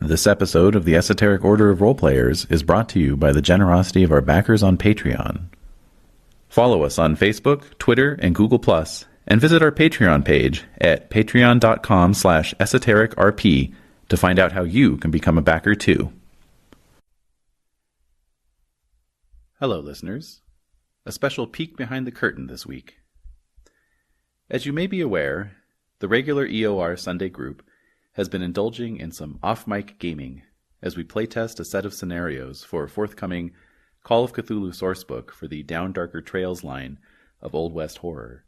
This episode of the Esoteric Order of Roleplayers is brought to you by the generosity of our backers on Patreon. Follow us on Facebook, Twitter, and Google+, and visit our Patreon page at patreon.com/esotericrp to find out how you can become a backer too. Hello, listeners. A special peek behind the curtain this week. As you may be aware, the regular EOR Sunday group has been indulging in some off-mic gaming as we playtest a set of scenarios for a forthcoming Call of Cthulhu sourcebook for the Down Darker Trails line of Old West horror.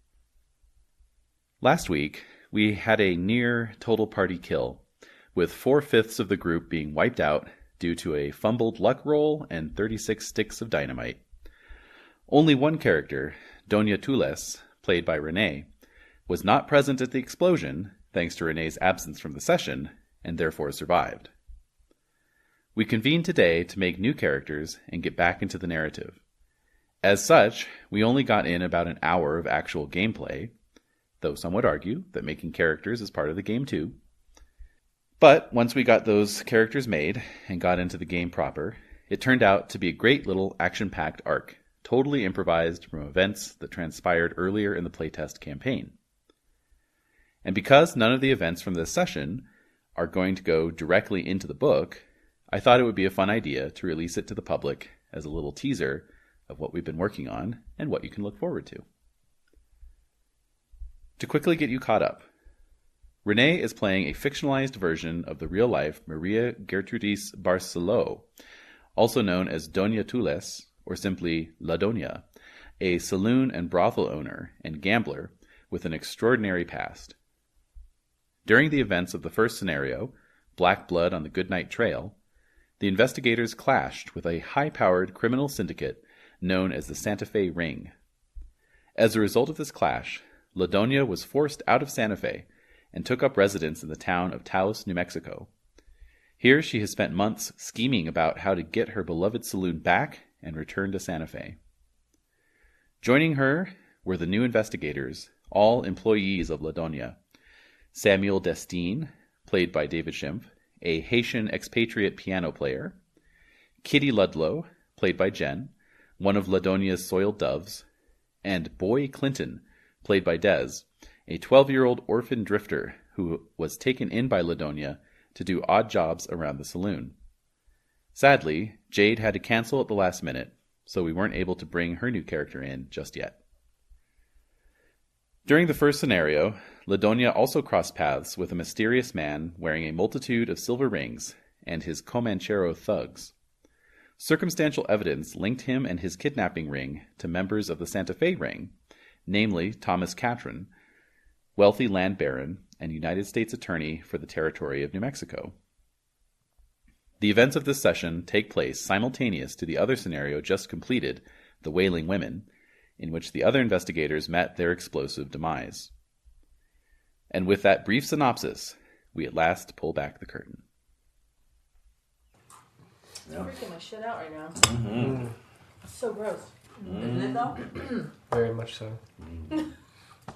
Last week, we had a near total party kill, with 4/5 of the group being wiped out due to a fumbled luck roll and 36 sticks of dynamite. Only one character, Doña Tules, played by Renee, was not present at the explosion thanks to Renee's absence from the session, and therefore survived. We convened today to make new characters and get back into the narrative. As such, we only got in about an hour of actual gameplay, though some would argue that making characters is part of the game too. But once we got those characters made and got into the game proper, it turned out to be a great little action-packed arc, totally improvised from events that transpired earlier in the playtest campaign. And because none of the events from this session are going to go directly into the book, I thought it would be a fun idea to release it to the public as a little teaser of what we've been working on and what you can look forward to. To quickly get you caught up, Renee is playing a fictionalized version of the real-life Maria Gertrudis Barceló, also known as Doña Tules, or simply La Doña, a saloon and brothel owner and gambler with an extraordinary past. During the events of the first scenario, Black Blood on the Goodnight Trail, the investigators clashed with a high-powered criminal syndicate known as the Santa Fe Ring. As a result of this clash, La Doña was forced out of Santa Fe and took up residence in the town of Taos, New Mexico. Here she has spent months scheming about how to get her beloved saloon back and return to Santa Fe. Joining her were the new investigators, all employees of La Doña: Samuel Destine, played by David Schimpf, a Haitian expatriate piano player; Kitty Ludlow, played by Jen, one of La Doña's soiled doves; and Boy Clinton, played by Des, a 12-year-old orphan drifter who was taken in by La Doña to do odd jobs around the saloon. Sadly, Jade had to cancel at the last minute, so we weren't able to bring her new character in just yet. During the first scenario, La Doña also crossed paths with a mysterious man wearing a multitude of silver rings and his Comanchero thugs. Circumstantial evidence linked him and his kidnapping ring to members of the Santa Fe Ring, namely Thomas Catron, wealthy land baron and United States Attorney for the territory of New Mexico. The events of this session take place simultaneous to the other scenario just completed, The Wailing Women, in which the other investigators met their explosive demise. And with that brief synopsis, we at last pull back the curtain. Yeah. I'm freaking my shit out right now. Mm-hmm. It's so gross. Mm-hmm. Isn't it though? Very much so. Mm-hmm.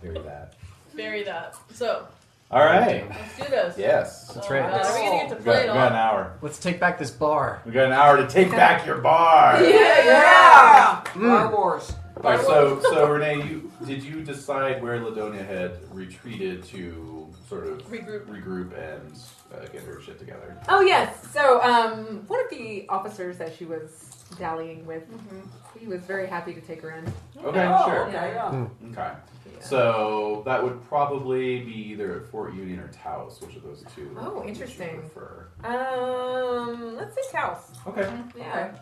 Very that. Very that. So. All right. Let's do this. Yes. That's right. Are we going to get to play it all? We got an hour. Let's take back this bar. We got an hour to take back your bar. Yeah! Bar Wars. All right, so Renee, did you decide where La Doña had retreated to sort of regroup and get her shit together? Oh, yes. So, one of the officers that she was dallying with, he was very happy to take her in. Okay, sure. Okay, yeah. Okay. Yeah. So, that would probably be either at Fort Union or Taos. Which of those two? Oh, interesting. Would you prefer? Let's say Taos. Okay. Yeah.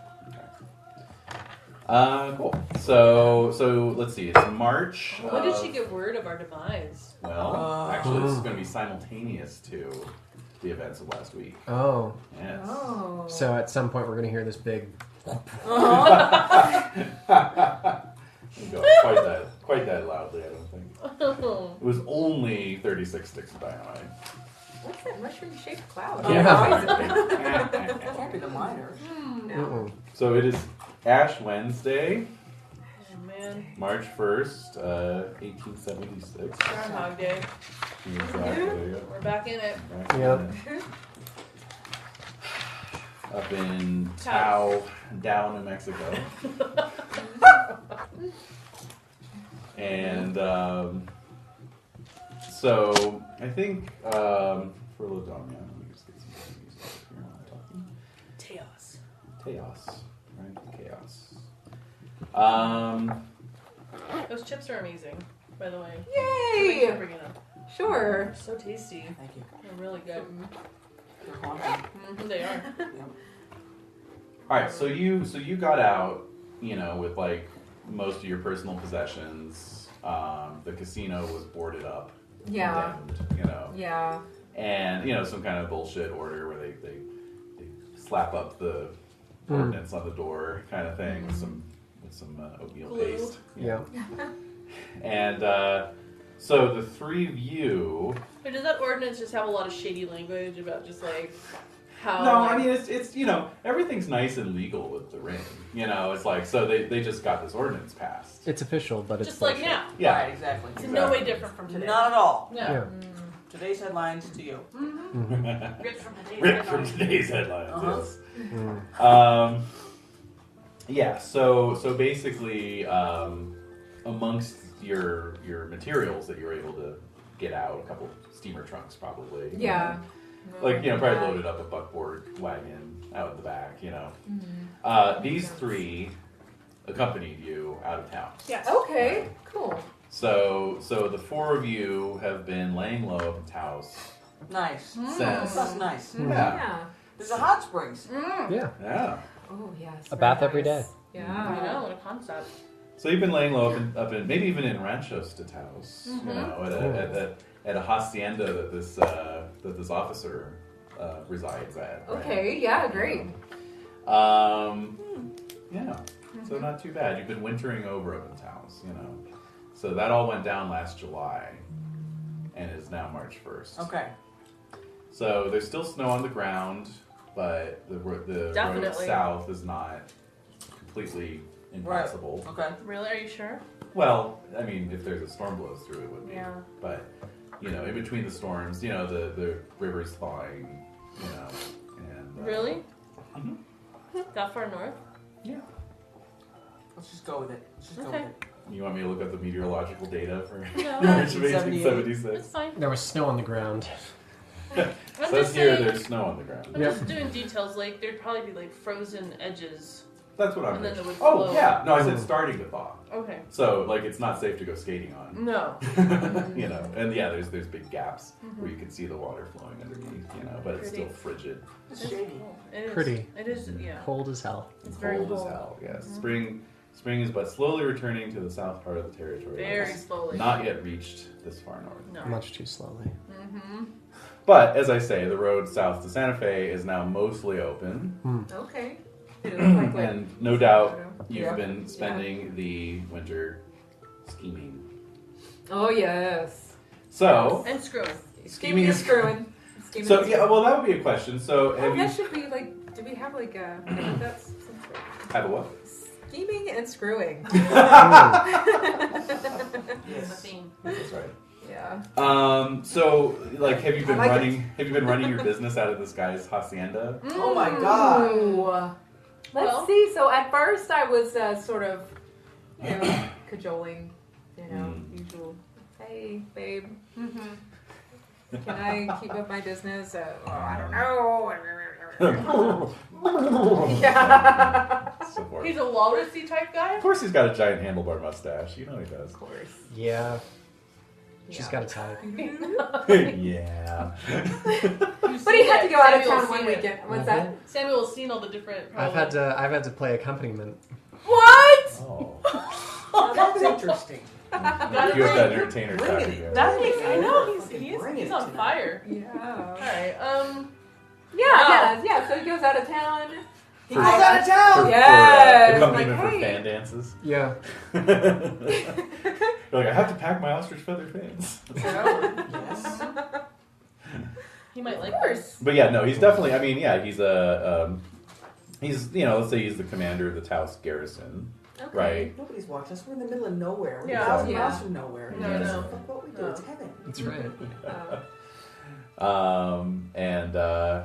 Cool. So let's see. It's March. When did she get word of our demise? Well, actually, this is going to be simultaneous to the events of last week. Oh. Yes. Oh. So at some point we're going to hear this big... Quite that loudly, I don't think. It was only 36 sticks of dynamite. What's that mushroom-shaped cloud? Yeah. Can't be the miners. No. So it is Ash Wednesday, Oh, man. March 1st, 1876. Groundhog Day. Exactly. We're back in it. Yep. up in Taos, New Mexico. And so I think for Ladonia, let me just get some music here while I'm talking. Taos, right? Chaos. Those chips are amazing, by the way. Yay! Thanks for bringing them. Sure. They're so tasty. Thank you. They're really good. They're haunting. They are. Yep. All right, so you got out, with like most of your personal possessions. The casino was boarded up, Yeah. condemned, Yeah. and some kind of bullshit order where they slap up the ordinance on the door, kind of thing, with some oatmeal Glue. paste. Yeah. And so the three of you. Wait, does that ordinance just have a lot of shady language about just like how? No, I mean it's everything's nice and legal with the ring. It's like so they just got this ordinance passed. It's official, but it's just like bullshit. now. Yeah. Right, exactly. It's in no way different from today. Not at all. No. Yeah. Today's headlines to you. Ripped from today's Ripped from headlines. today's headlines. Uh-huh. Yes. Yeah. So basically, amongst your materials that you were able to get out, a couple steamer trunks probably. Yeah. Probably loaded up a buckboard wagon out in the back. These three accompanied you out of town. Yes. Okay. Cool. So the four of you have been laying low up in Taos Nice. since. That's nice. Yeah. There's a hot springs. Yeah. Yeah. Oh yes. A very bath every nice. day. I Yeah. know, what a concept. So you've been laying low up in maybe even in Ranchos de Taos, at a hacienda that this officer resides at. Right? Okay. Yeah. Great. Yeah. So not too bad. You've been wintering over up in Taos, So that all went down last July, and is now March 1st. Okay. So there's still snow on the ground, but the road Definitely. south is not completely impossible. Okay. Really? Are you sure? Well, I mean, if there's a storm blows through, it would be. Yeah. But in between the storms, the river's thawing, and Really? Mhm. That far north? Yeah. Let's just go with it. Let's just go Okay. with it. You want me to look up the meteorological data for No. March of 1978? 1876? It's fine. There was snow on the ground. I'm Says just here saying, there's snow on the ground. I'm Yep. just doing details, like there'd probably be like frozen edges. That's what I'm. And then it would Oh flow. yeah, no, I said starting to thaw. Okay. So like it's not safe to go skating on. No. And yeah, there's big gaps where you can see the water flowing underneath, but it's Pretty. still frigid, It's shady. It is. Pretty. It is, yeah. Cold as hell. It's very cold as cold. hell. Yes, spring is but slowly returning to the south part of the territory. Very It's slowly. not yet reached this far north. No. Much too slowly. But as I say, the road south to Santa Fe is now mostly open, Okay. Like, and no doubt you've Yeah. been spending the winter scheming. oh yes. So, And screwing. Scheming and is- screwing. Scheming so and yeah, well that would be a question. So Oh, have you that should be like. Do we have like a? That's have a what? scheming and screwing. It's a theme. That's right. Yeah. So like, have you been I like running? Have you been running your business out of this guy's hacienda? Oh my God. Ooh. Let's Well- see. So at first I was sort of, cajoling, usual. Hey, babe. Can I keep up my business? I don't know. yeah. So forth. He's a walrusy type guy? Of course, he's got a giant handlebar mustache. You know he does. Of course. Yeah. She's Yeah. got a type. Yeah. But he had to go out of town one weekend. What's that? Samuel's seen all the different. I've had to play accompaniment. What? Oh. Now that's interesting. You have that entertainer Bring card it. again. That makes. I know Fucking he's bring he's it on tonight. fire. Yeah. All right. Yeah. So he goes out of town. He goes out of town. Yes, accompaniment like, for hey. fan dances. Yeah. You're like, I have to pack my ostrich feather fans. Yes. He might like Of course. But yeah, no, he's definitely. I mean, yeah, he's he's let's say he's the commander of the Taos garrison, Okay. right? Nobody's watching us. We're in the middle of nowhere. We're Yeah. 1,000 Yeah. miles from nowhere. No, Yes. no. Fuck what we do. No. It's heaven. That's right. Uh,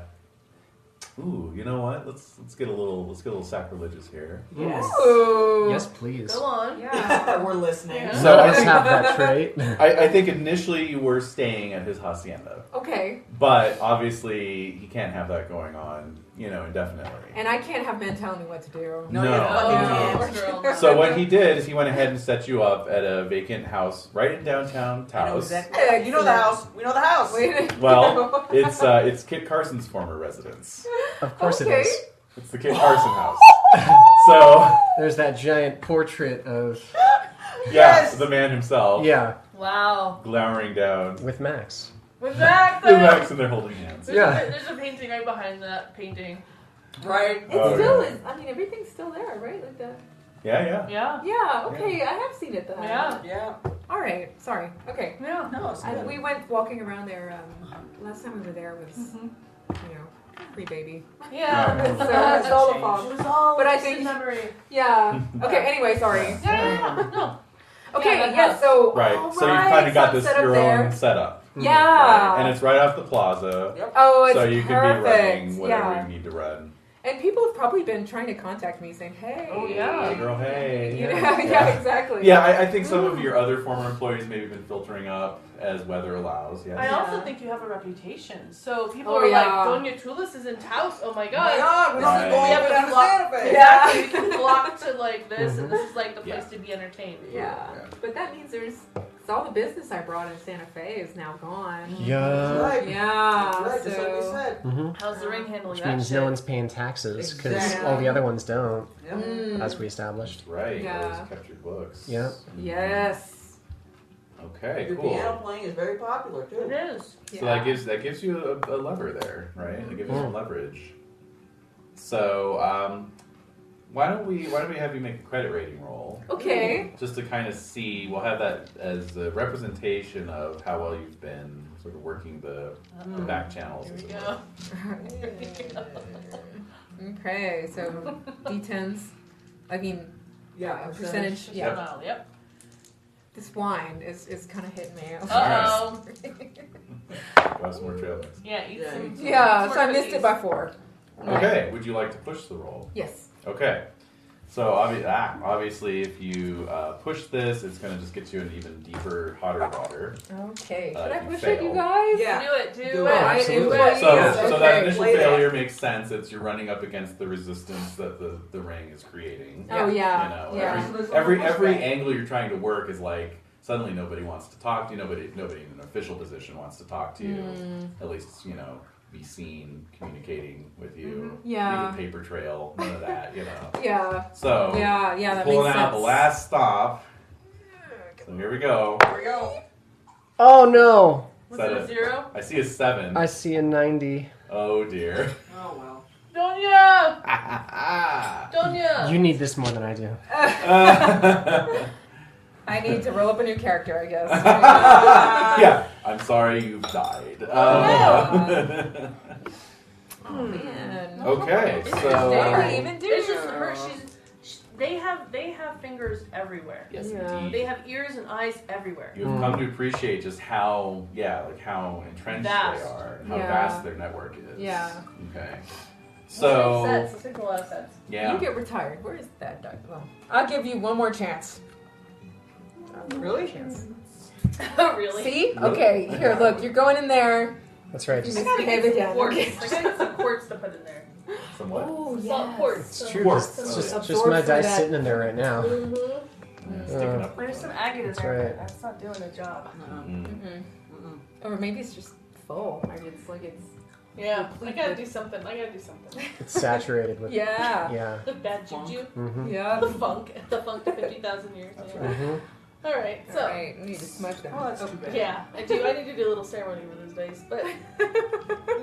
Ooh, you know what? Let's get a little sacrilegious here. Yes. Ooh. Yes, please. Go on. Yeah. We're listening. Yeah. So I Let's think, have that trait. I think initially you were staying at his hacienda, Okay. but obviously he can't have that going on, indefinitely. And I can't have men telling me what to do. No, No. you fucking Oh, can't. girl, no. So what he did is he went ahead and set you up at a vacant house right in downtown I know Taos. exactly. Yeah, you know the house. We know the house. Wait. Well, it's Kit Carson's former residence. Of course Okay. it is. It's the Kit Carson house. So There's that giant portrait of Yes. the man himself, Wow. glowering down. with Max. With that, The Max and they're holding hands. there's a painting right behind that painting. Right? It Oh, still yeah. is. I mean, everything's still there, right? Like the. Yeah. Yeah. Yeah. Okay. I have seen it. Then. Yeah. Yeah. All right. Sorry. Okay. Yeah. No, it's good. We went walking around there. Last time we were there was, pre-baby. Yeah. Oh. So it's all the It fault. was all But I just think- in memory. Yeah. Okay. Anyway, sorry. Yeah. No. Okay. that Yeah. house. So. Right. all So you've right, kind of got so this set up your there. own setup. Yeah. Right? And it's right off the plaza. Yep. Oh, it's So you can perfect. be running whatever Yeah. you need to run. And people have probably been trying to contact me saying, "Hey." Oh, yeah. Hey girl, hey. You know? Yeah. Exactly. Yeah, I think some of your other former employees maybe been filtering up as weather allows. Yes. I also Yeah. think you have a reputation. So people Oh, are yeah. like, Doña Tulis is in Taos. Oh my Oh my god. God, we're Right. going Yeah, up but down we to walk- Santa Fe. Yeah. You can flock to like this, and this is like the place Yeah. to be entertained. Yeah. But that means it's all the business I brought in Santa Fe is now gone. Yeah. Right. Yeah. Right, just like we So. said. Mm-hmm. How's the ring handling Which that means shit? no one's paying taxes because Exactly. all the other ones don't, Yep. Mm. as we established. Right. You Yeah. always kept your books. Yeah. Yes. Okay, Your cool. piano playing is very popular too. It is. So that gives you a lever there, right? That gives you some leverage. So why don't we have you make a credit rating roll Okay. just to kind of see? We'll have that as a representation of how well you've been sort of working the back channels. Here as we it go. were. Okay. So D10s. I mean, Yeah, percentage. Just Yeah. a mile, Yep. This wine is kind of hitting me. Uh-oh. We'll have some more trail mix. Yeah, eat Yeah, some. Yeah. some So I more missed it cookies. by 4. Okay, would you like to push the roll? Yes. Okay. So obviously, if you push this, it's going to just get you in even deeper, hotter water. Okay. Should You I push it, you failed. guys? Yeah. Do it. Do Do it. it. Absolutely. I- So, yes, so okay. that initial Play that. failure makes sense. It's you're running up against the resistance that the ring is creating. Oh yeah. You know, Yeah. every angle you're trying to work is like suddenly nobody wants to talk to you. Nobody in an official position wants to talk to you. Mm. At least be seen communicating with you. Yeah. Leave a paper trail. None of that. Yeah. So Yeah. Yeah. That pulling makes out sense. the last stop. So here we go. Here we go. Oh no! Was Set it a it. 0? I see a 7. I see a 90. Oh dear. Oh well. Doña! Ah. Doña! You need this more than I do. I need to roll up a new character, I guess. Yeah, I'm sorry you've died. Oh man. Okay, What do so we even do? It's just her. They have fingers everywhere. yes, Yeah. indeed. They have ears and eyes everywhere. You've come to appreciate just how entrenched Vast. they are, and how Yeah. vast their network is. Yeah. Okay. Let's So take a lot of sets. yeah. You get retired. Where is that duck? Well, I'll give you one more chance. Really? Chance. Really? See? Really? Okay. Here, look. You're going in there. That's right. You Just, gotta have it down. Quartz. Okay. I gotta get some quartz to put in there. Somewhat. Oh, Salt quartz. it's true. Quartz. It's Oh, just, yeah. just my Absorb some of dice that. sitting in there right now. Mm-hmm. Yeah, sticking up. There's some agate in That's there, right. but that's not doing the job. Mm. Mm-mm. Or maybe it's just full. Maybe it's like it's. Yeah, I gotta do something. It's saturated with. Yeah. Yeah. The bad juju, Mm-hmm. Yeah. the funk to 50,000 years. That's Yeah. right. Mm-hmm. All right, so Alright, we need to smudge them. Oh, that's too bad. yeah, I need to do a little ceremony with those dice, but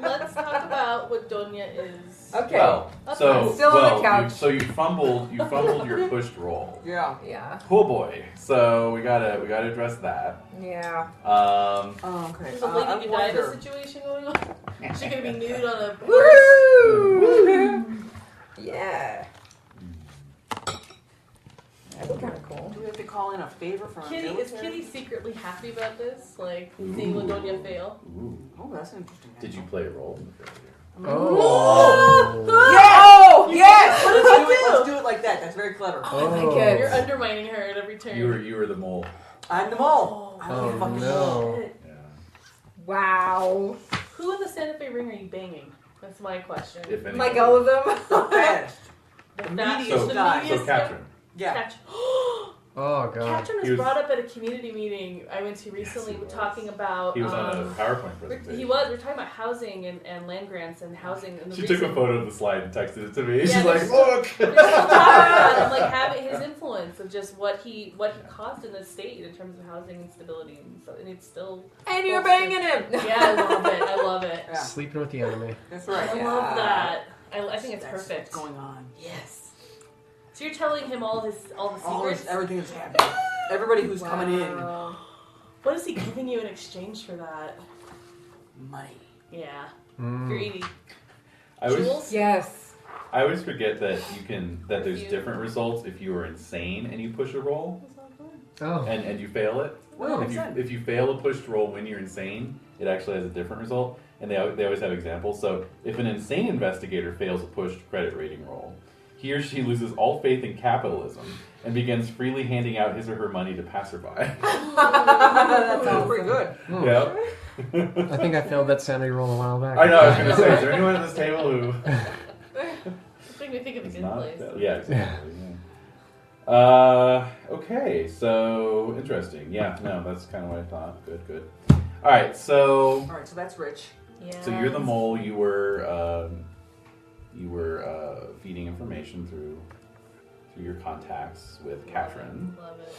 let's talk about what Doña is. Okay. Well, That's so fine. Still on the couch. So you fumbled your pushed roll. Yeah. Yeah. Oh boy. So we gotta address that. Yeah. Oh, okay. There's a Lady I Godiva wonder. situation going on. Is she gonna be nude on a Woo! Yeah. That'd be kind of cool. Do we have to call in a favor from Kitty? a Is military? Kitty secretly happy about this? Like Ooh. seeing Ladonia fail? Ooh. Oh, that's interesting. Did you play a role in the failure? Oh. clever. Oh, my Oh. God. You're undermining her at every turn. You were the mole. I'm the mole. I'm Oh, the fucking no. mole. Yeah. Wow. Who in the Santa Fe ring are you banging? That's my question. If anything. Like all of them? The fattest. The The fat- meatiest the guy. meatiest So Katrin. Yeah. Katrin. Oh god. Katrin He was was- brought up at a community meeting I went to recently he was. talking about. He was on a PowerPoint presentation. He was. We're talking about housing and land grants and housing. And the She reason, took a photo of the slide and texted it to me. Yeah, She's like, there's- look! We're still talking about him, like having his influence of just what he caused in the state in terms of housing and stability and stuff. And it's still. And you're banging him. Yeah, I love it. I love it. Yeah. Sleeping with the enemy. That's right. I love that. I think it's That's perfect. what's going on. Yes. So you're telling him all the secrets. Everything that's happening. Everybody who's coming in. Wow. What is he giving you in exchange for that? Money. Yeah. Mm. Greedy. I always, Jules? Yes. I always forget that that there's You- different results if you are insane and you push a roll Oh. and you fail it. Well, If you fail a pushed roll when you're insane, it actually has a different result. And they always have examples. So if an insane investigator fails a pushed credit rating roll, he or she loses all faith in capitalism and begins freely handing out his or her money to passerby. That sounds pretty good. Hmm. Yeah. I think I failed that sanity roll a while back. I know, I was going to say, is there anyone at this table who... It's making me think of a is good not place. Yeah, exactly. Okay, so interesting. Yeah, no, that's kind of what I thought. Good. All right, so Alright, so that's Rich. Yeah. so you're the mole. You were feeding information through your contacts with Katrin. Love it.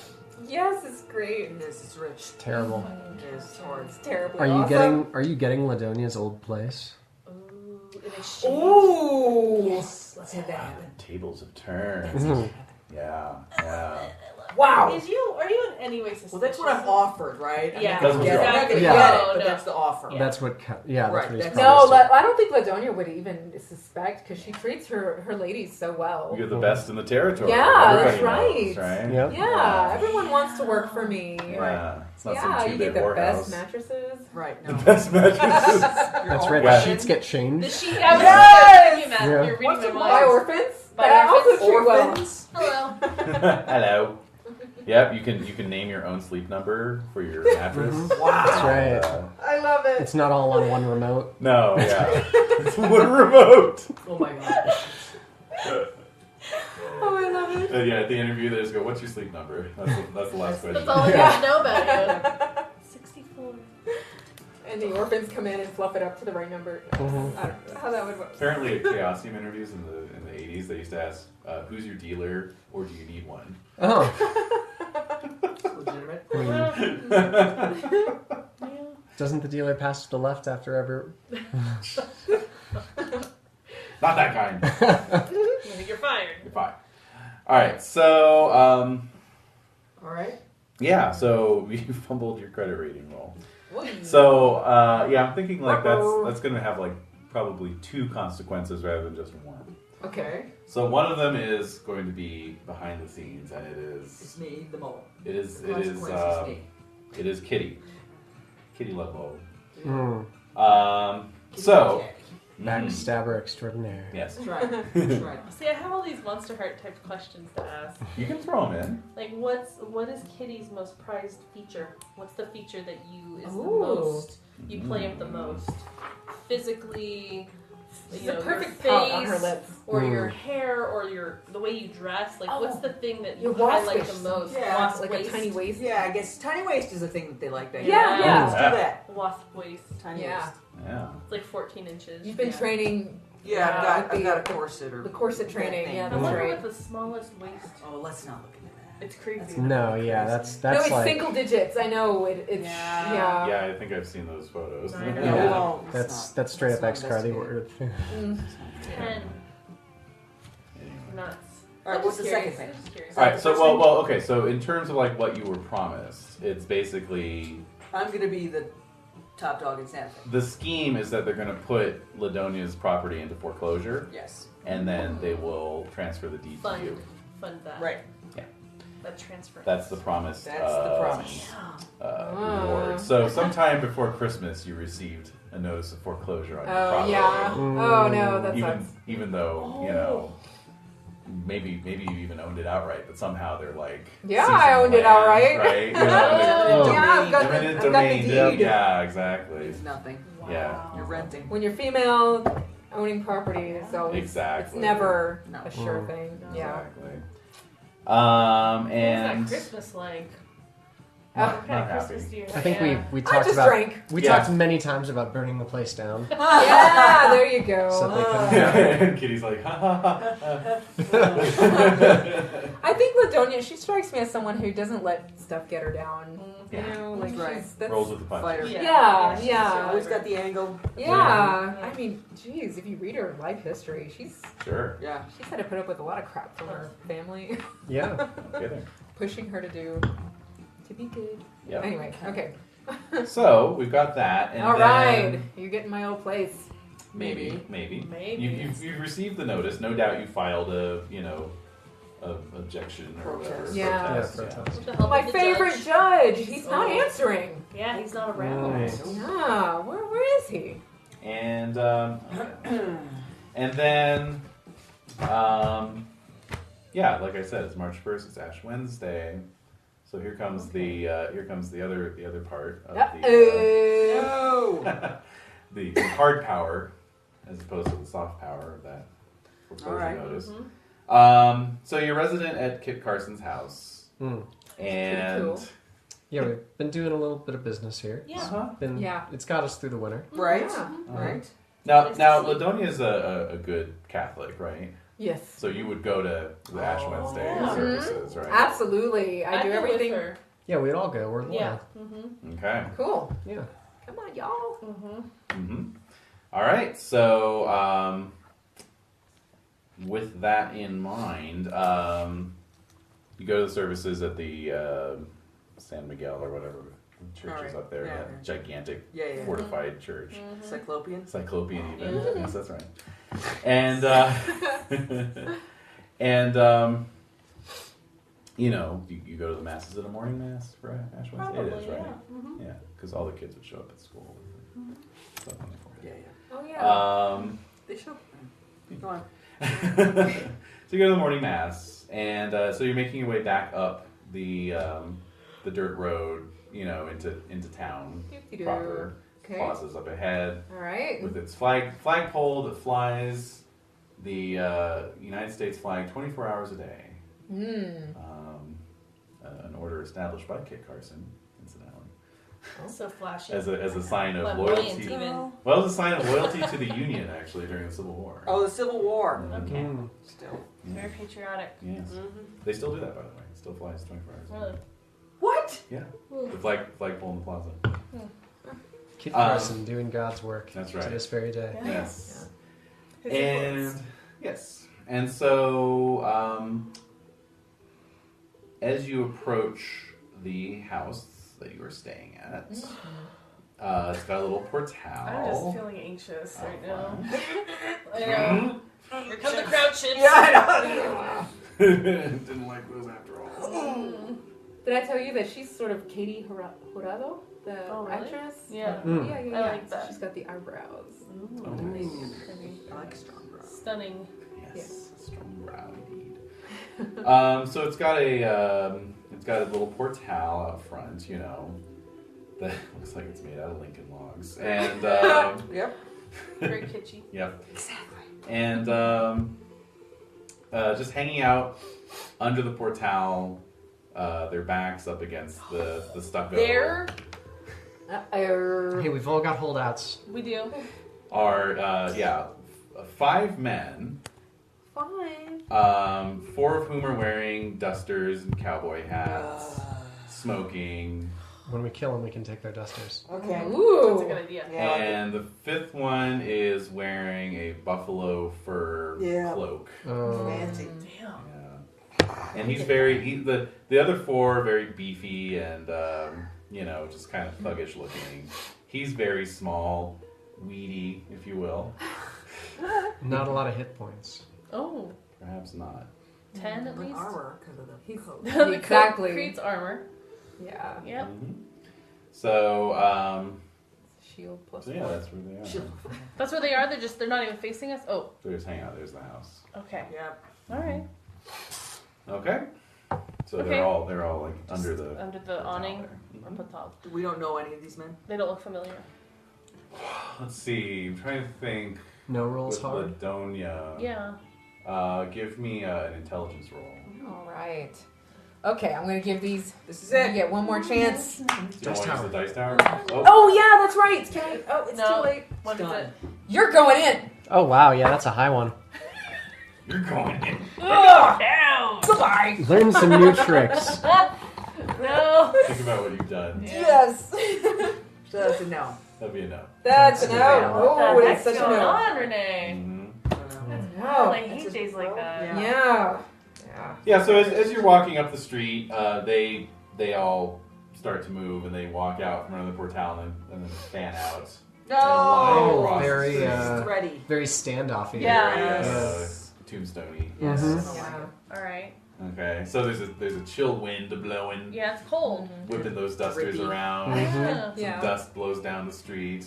Yes, it's great. This is Rich. Terrible. It is hard. It's terribly Are you awesome. getting Ladonia's old place? Ooh, in exchange. Ooh. Yes, let's have that happen. Tables have turned. Mhm. Yeah. Wow. Are you in any way suspicious? Well, that's what I'm offered, right? I'm Yeah. not gonna That's get it. I'm not exactly. gonna Yeah. get it, No, but no. that's the offer. Yeah. That's what. That's Right, what he's that's- No, promised. I don't think Ladonia would even suspect because she treats her ladies so well. You're the best in the territory. Yeah, Everybody that's knows, right. right? Yep. Yeah, everyone wants to work for me. Yeah. It's not Yeah, some you two-bed get the best whorehouse. mattresses. Right. The No. best mattresses. That's right. Yeah. The sheets get The changed. sheet. Yes! Thinking that. Yeah. You're reading What's my it mind. By orphans? By But I also orphans? treat well. Orphans? Hello. Hello. Yep, you can name your own sleep number for your mattress. Wow. That's right. I love it. It's not all on one remote. No, yeah. It's one remote. Oh my god. Oh, I love it. And yeah, at the interview, they just go, "What's your sleep number?" That's the last question. That's all I need to know about you. 64. And the orphans come in and fluff it up to the right number. Mhm. I don't know how that would work. Apparently, at Chaosium interviews in the 80s, they used to ask, "Who's your dealer?" or "Do you need one?" Oh. Legitimate. Yeah. Doesn't the dealer pass to the left after every? Not that kind. You're fired. You're fine. All right, so Alright. yeah, so you fumbled your credit rating roll. So yeah, I'm thinking like that's going to have like probably two consequences rather than just one. Okay. So one of them is going to be behind the scenes, and It's me, the mole. it is Consequence is me. it is Kitty Ludlow. Mm. So Backstabber extraordinaire. yes, That's right. That's right. See, I have all these Monster Heart type questions to ask. you can throw them in. Like, what is Kitty's most prized feature? What's the feature that you is the Ooh. most you play up the most? Physically, She's you know, a perfect your pout on her face, lips. or Mm. your hair, or the way you dress. Like, what's the thing that you Your highlight waspish. the most? Yeah, Wasp Like waist. a tiny waist. Yeah, I guess tiny waist is a thing that they like. That Yeah, yeah. Let's do that. Wasp waist. Tiny Yeah. waist. Yeah. It's like 14 inches. You've been Yeah. training Yeah, I've the- got a corset or the corset that training, thing. yeah, I that's wonder right. what the smallest waist. Oh, let's not look into that. It's creepy. No, yeah, that's No, it's like single digits. I know it's Yeah. yeah. Yeah, I think I've seen those photos. I know. No, Yeah. no, that's straight up that's X not Cardi investigated. word. 10. Nuts. All right, what's the second thing? I'm just curious. All right, so well, okay. So in terms of like what you were promised, it's basically I'm gonna be the top dog in Santa Fe. the scheme is that they're going to put Ladonia's property into foreclosure, Yes. and then they will transfer the deed to you. Fund that. Right. That transfer. That's the promise. That's the promise. Reward. So sometime before Christmas, you received a notice of foreclosure on your Oh property. yeah. Oh no, that Even sucks. even though you know maybe you even owned it outright, but somehow they're like Yeah, seizing I the owned it land, outright. right? You know, Yeah, I've got eminent the, I've got the domain. deed. Yeah, exactly. It's nothing. Yeah. You're renting. When you're female, owning property is always Exactly. It's never No. a sure thing. Yeah. Exactly. What was And that Christmas like? not, What kind not of Christmas happy. do you I think have? we I talked just about drank. we Yeah. talked many times about burning the place down. Yeah, there you go. So they couldn't- And Kitty's like, ha ha ha. I think Ladonia, she strikes me as someone who doesn't let stuff get her down. Yeah. You know, like Right. that's, Rolls with the punches. Fighter. Yeah, She's yeah. always got the angle. Yeah. I mean, geez, if you read her life history, she's Sure. Yeah. had to put up with a lot of crap from her family, Yeah. No kidding. pushing her to be good. Yep. Anyway, okay. So we've got that. And All then right, you're getting my old place. Maybe. Maybe. You've received the notice. No doubt you filed a objection or whatever. Protest. Yeah. Protest, Yeah, protest. What the hell My did the favorite judge- judge. He's not Oh. answering. Yeah, he's not around. Nice. Yeah, where is he? And and then yeah, like I said, it's March 1st. It's Ash Wednesday. So here comes the other part of Uh-oh. the hard power as opposed to the soft power of that proposal All right. notice. Mm-hmm. So you're resident at Kit Carson's house, Hmm. and cool. Yeah, we've been doing a little bit of business here. Yeah. Uh-huh. Yeah. It's got us through the winter. Right. Yeah. Right. Now Nice to Ladonia's a good Catholic, right? Yes. So you would go to the Ash Wednesday yeah. services, right? Absolutely. I I'd do go with everything. her. Yeah, we'd all go. We're loyal. Yeah. Mm-hmm. Okay. Cool. Yeah. Come on, y'all. Mm-hmm. All right. So with that in mind, you go to the services at the San Miguel or whatever church All is right. up there. Yeah. That gigantic Yeah. fortified church. Cyclopean. Cyclopean even. Yeah. Yes, that's right. And and you go to the masses at a morning mass for Ash Wednesday. Probably, It is, right? yeah. Mm-hmm. Yeah, because all the kids would show up at school. With stuff on their Yeah. forehead. Oh yeah. They should. Go on. So you go to the morning mass, and so you're making your way back up the dirt road, into town Doop-de-doo. proper. Okay. Plazas up ahead All right. with its flagpole that flies the United States flag 24 hours a day. Mm. An order established by Kit Carson, incidentally, So flashy. as a sign of Flamboyant loyalty. even. Well, it's a sign of loyalty to the Union, actually, during the Civil War. Oh, the Civil War. Mhm. Okay. Mm. Still. Very patriotic. Yes. Mm-hmm. They still do that, by the way. It still flies 24 hours a day. Really. What? Yeah. Ooh. The flagpole in the plaza. Kit Carson doing God's work That's to right. this very day. Yeah. Yes. His And influence. yes. And so as you approach the house that you are staying at, it's got a little portal. I'm just feeling anxious right now. now. I know. Here come the crowd chips. Yeah, I know. Didn't like those after all. Did I tell you that she's sort of Katie Jurado, the Oh, really? actress? Yeah. Mm. Yeah. I like that. She's got the eyebrows. Ooh. Oh, nice. Pretty. I like strong bro. Stunning. Yes, strong brow indeed. So it's got a little portal out front, that looks like it's made out of Lincoln logs, and Yep. Very kitschy. yep, Exactly. and just hanging out under the portal, their backs up against the stucco. There Uh-oh. Hey, we've all got holdouts. we do. Are 5 men. 5. 4 of whom are wearing dusters and cowboy hats, smoking, When we kill them, we can take their dusters. Okay. Ooh. That's a good idea. Yeah. and the 5th one is wearing a buffalo fur Yeah. cloak. Fancy. Damn. Yeah. And the other 4 are very beefy and just kind of thuggish looking. He's very small, weedy, if you will. Not a lot of hit points. Oh, Perhaps not. 10 at With least. armor because of the coat. The coat Exactly. creates armor. Yeah. Yep. Mhm. So, Shield plus. so yeah, that's where they are. Shield. That's where they are. They're not even facing us. Oh, They're just hanging out. There's the house. okay. Yep. All right. Okay. So Okay. they're all like Just under the awning tower. or patog. We don't know any of these men. They don't look familiar. Let's see. I'm trying to think. No rolls With hard. Ladonia. Yeah. Give me an intelligence roll. All right. Okay, I'm gonna give these. This is You it. get one more chance. You don't want to use tower. the dice tower? Oh yeah, that's right. Can I? Oh, it's No. too late. What is Done. it? You're going in. Oh wow, yeah, that's a high one. You're going in. Down! Goodbye. Learn some new tricks. No! Think about what you've done. Yeah. Yes. So that's a no. That'd be a no. That's a no. What Oh, the that's heck's such a going no. on, Renee? Mm-hmm. Oh, I No. hate days like that. Yeah. Yeah. Yeah. Yeah, so as you're walking up the street, they all start to move and they walk out from under the portal and then fan out. No. Oh, across the very, street. Ready. very standoffy. Yeah. Very, Yes. tombstone-y. Yes. Mhm. Yeah. Alright. Okay, so there's a chill wind blowing, Yeah, it's cold. whipping those dusters Drippy. around. Mhm. Yeah. Some Yeah. dust blows down the street.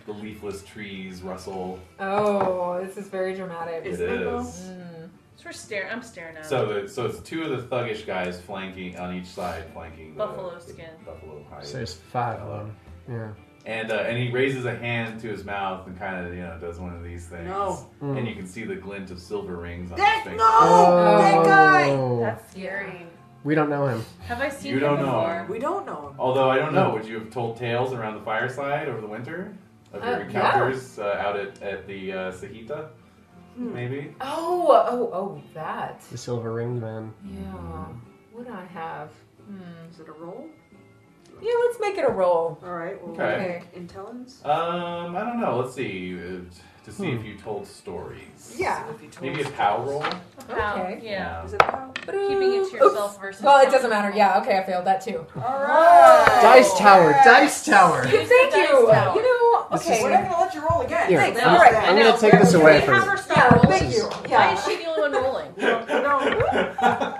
The leafless trees rustle. Oh, this is very dramatic. It Isn't it, though? is. Mm. So we're staring. I'm staring at So it's two of the thuggish guys flanking on each side, flanking Buffalo the skin. buffalo hide. So there's 5 of them. Yeah. And he raises a hand to his mouth and kind of does one of these things. No. And you can see the glint of silver rings on That his finger. no. That guy. That's scary. We don't know him. Have I seen You him don't know. before? We don't know him. Although I don't know, No. would you have told tales around the fireside over the winter of your Yeah. encounters out at the Sahita? Hmm. Maybe. Oh, that. The silver ringed man. Yeah. Would I have? Is it a roll? Yeah, let's make it a roll. All right. Well, Okay. Intelligence. I don't know. Let's see to see if you told stories. Yeah. So if you told Maybe a us- POW roll. How? Okay. Yeah. Is it a pow? Keeping it to yourself versus. Well, it doesn't matter. Yeah, okay, I failed that too. All right. Dice tower! Dice tower! Use Thank the you. dice tower. You know, This okay. We're not gonna let you roll again. Here, Thanks. That All was right. bad. I'm gonna take this Can away we from have you. her start Yeah, rolling? thank you. Why Yeah. is she the only one rolling? No.